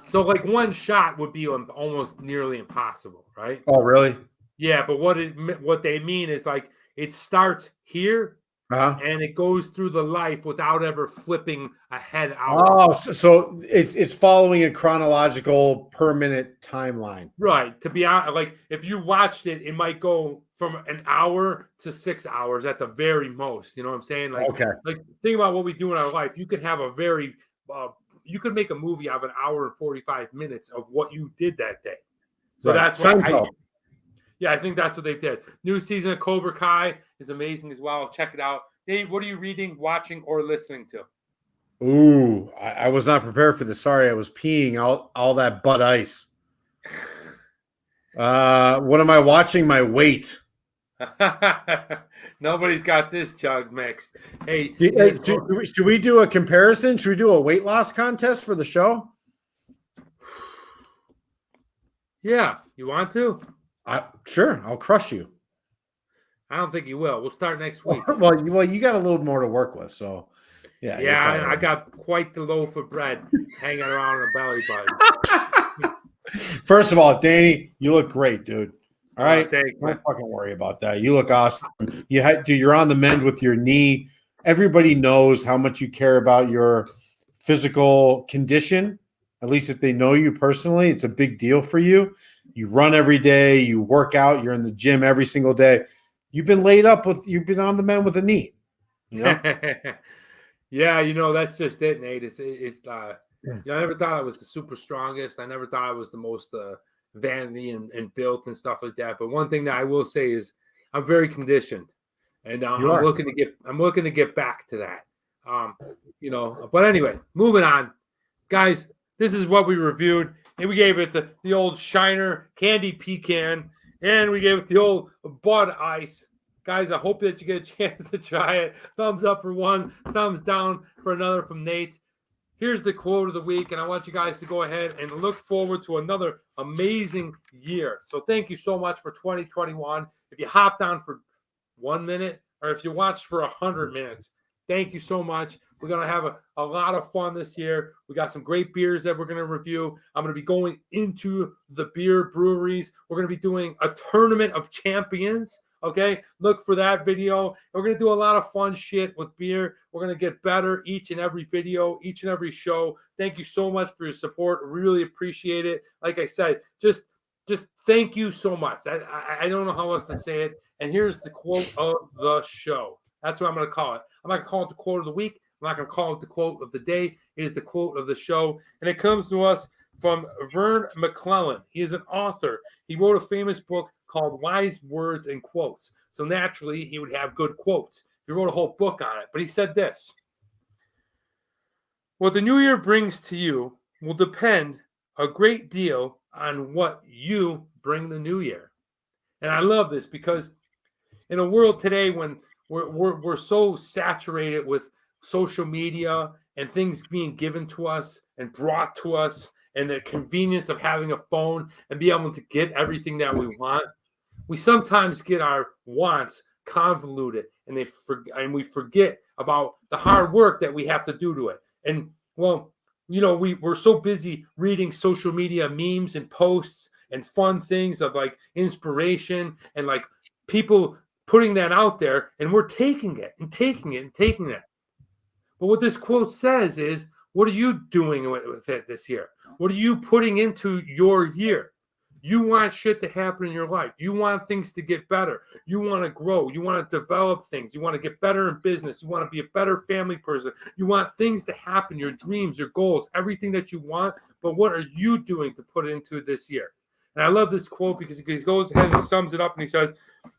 So like one shot would be almost nearly impossible, right? Oh, really? Yeah, but what they mean is like it starts here and it goes through the life without ever flipping ahead out. Oh, so it's following a chronological per minute timeline. Right. To be honest, like if you watched it, it might go from an hour to 6 hours at the very most. You know what I'm saying? Like, Okay. Like think about what we do in our life. You could have a very you could make a movie out of an hour and 45 minutes of what you did that day. So that's what I think that's what they did. New season of Cobra Kai is amazing as well. Check it out. Dave, what are you reading, watching, or listening to? Ooh, I was not prepared for this. Sorry, I was peeing all that Bud Ice. What am I watching? My weight. Nobody's got this jug mixed. Hey, should we do a comparison? Should we do a weight loss contest for the show? Yeah, you want to? Sure, I'll crush you. I don't think you will. We'll start next week. Well, you got a little more to work with, so yeah. Yeah, I got quite the loaf of bread hanging around in a belly button. First of all, Danny, you look great, dude. All right, don't fucking worry about that. You look awesome. You're on the mend with your knee. Everybody knows how much you care about your physical condition. At least if they know you personally, it's a big deal for you. You run every day. You work out. You're in the gym every single day. You've been you've been on the mend with a knee. You know? Yeah, that's just it, Nate. I never thought I was the super strongest. I never thought I was the most vanity and built and stuff like that. But one thing that I will say is I'm very conditioned, and I'm looking to get back to that. But anyway, moving on, guys. This is what we reviewed, and we gave it the old Shiner Candied Pecan, and we gave it the old Bud Ice. Guys, I hope that you get a chance to try it. Thumbs up for one, thumbs down for another from Nate. Here's the quote of the week, and I want you guys to go ahead and look forward to another amazing year. So thank you so much for 2021. If you hopped on for 1 minute or if you watched for 100 minutes, thank you so much. We're going to have a lot of fun this year. We got some great beers that we're going to review. I'm going to be going into the beer breweries. We're going to be doing a tournament of champions. Okay, look for that video. We're going to do a lot of fun shit with beer. We're going to get better each and every video, each and every show. Thank you so much for your support. Really appreciate it. Like I said, just thank you so much. I don't know how else to say it. And here's the quote of the show. That's what I'm going to call it. I'm not going to call it the quote of the week. I'm not going to call it the quote of the day. It is the quote of the show. And it comes to us from Vern McClellan. He is an author. He wrote a famous book called Wise Words and Quotes. So naturally, he would have good quotes. He wrote a whole book on it. But he said this: what the new year brings to you will depend a great deal on what you bring the new year. And I love this because in a world today when we're so saturated with social media and things being given to us and brought to us and the convenience of having a phone and be able to get everything that we want, we sometimes get our wants convoluted and we forget about the hard work that we have to do to it. And well, we're so busy reading social media memes and posts and fun things of like inspiration and like people putting that out there, and we're taking it and taking it and taking it. But what this quote says is, what are you doing with it this year? What are you putting into your year? You want shit to happen in your life. You want things to get better. You want to grow. You want to develop things. You want to get better in business. You want to be a better family person. You want things to happen, your dreams, your goals, everything that you want. But what are you doing to put into this year? And I love this quote because he goes ahead and he sums it up and he says,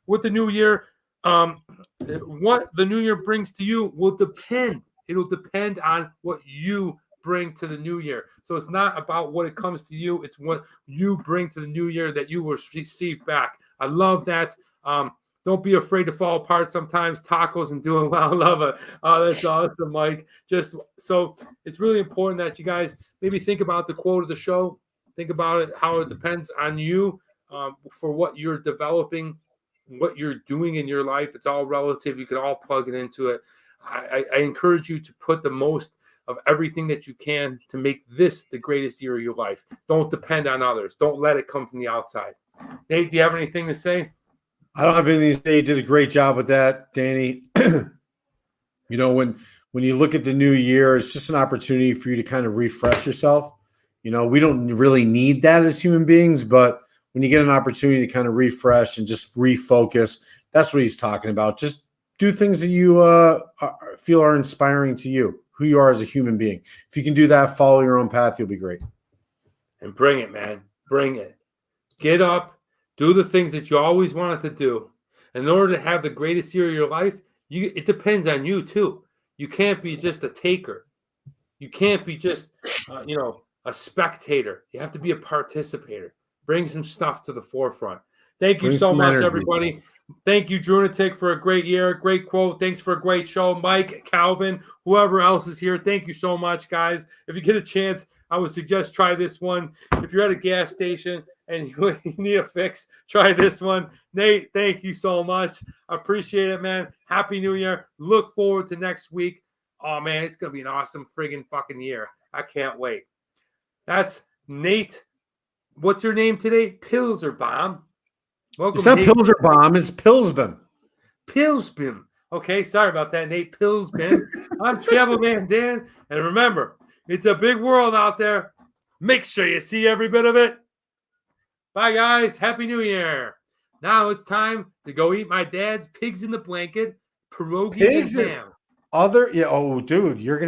with the new year, what the new year brings to you will depend. It'll depend on what you bring to the new year. So it's not about what it comes to you. It's what you bring to the new year that you will receive back. I love that. Don't be afraid to fall apart sometimes. Tacos and doing well. I love it. Oh, that's awesome, Mike. Just so it's really important that you guys maybe think about the quote of the show. Think about it, how it depends on you for what you're developing, what you're doing in your life. It's all relative. You can all plug it into it. I encourage you to put the most of everything that you can to make this the greatest year of your life. Don't depend on others. Don't let it come from the outside. Nate, do you have anything to say? I don't have anything to say. You did a great job with that, Danny. When you look at the new year, it's just an opportunity for you to kind of refresh yourself. We don't really need that as human beings, but when you get an opportunity to kind of refresh and just refocus, that's what he's talking about. Just do things that you feel are inspiring to you, who you are as a human being. If you can do that, follow your own path, you'll be great. And bring it, man. Bring it. Get up. Do the things that you always wanted to do. In order to have the greatest year of your life, it depends on you, too. You can't be just a taker. You can't be just, a spectator. You have to be a participator. Bring some stuff to the forefront. Thank you so much, everybody. Thank you, Drunatic, for a great year. Great quote. Thanks for a great show. Mike, Calvin, whoever else is here. Thank you so much, guys. If you get a chance, I would suggest try this one. If you're at a gas station and you need a fix, try this one. Nate, thank you so much. I appreciate it, man. Happy New Year. Look forward to next week. Oh, man, it's going to be an awesome friggin' fucking year. I can't wait. That's Nate. What's your name today? Pilsberbomb. Welcome. It's not Pilsberbomb. It's Pilsbin. Pilsbin. Okay, sorry about that, Nate. Pilsbin. I'm Travel Man Dan. And remember, it's a big world out there. Make sure you see every bit of it. Bye, guys. Happy New Year. Now it's time to go eat my dad's pigs in the blanket, pierogi and ham. Dude, you're going to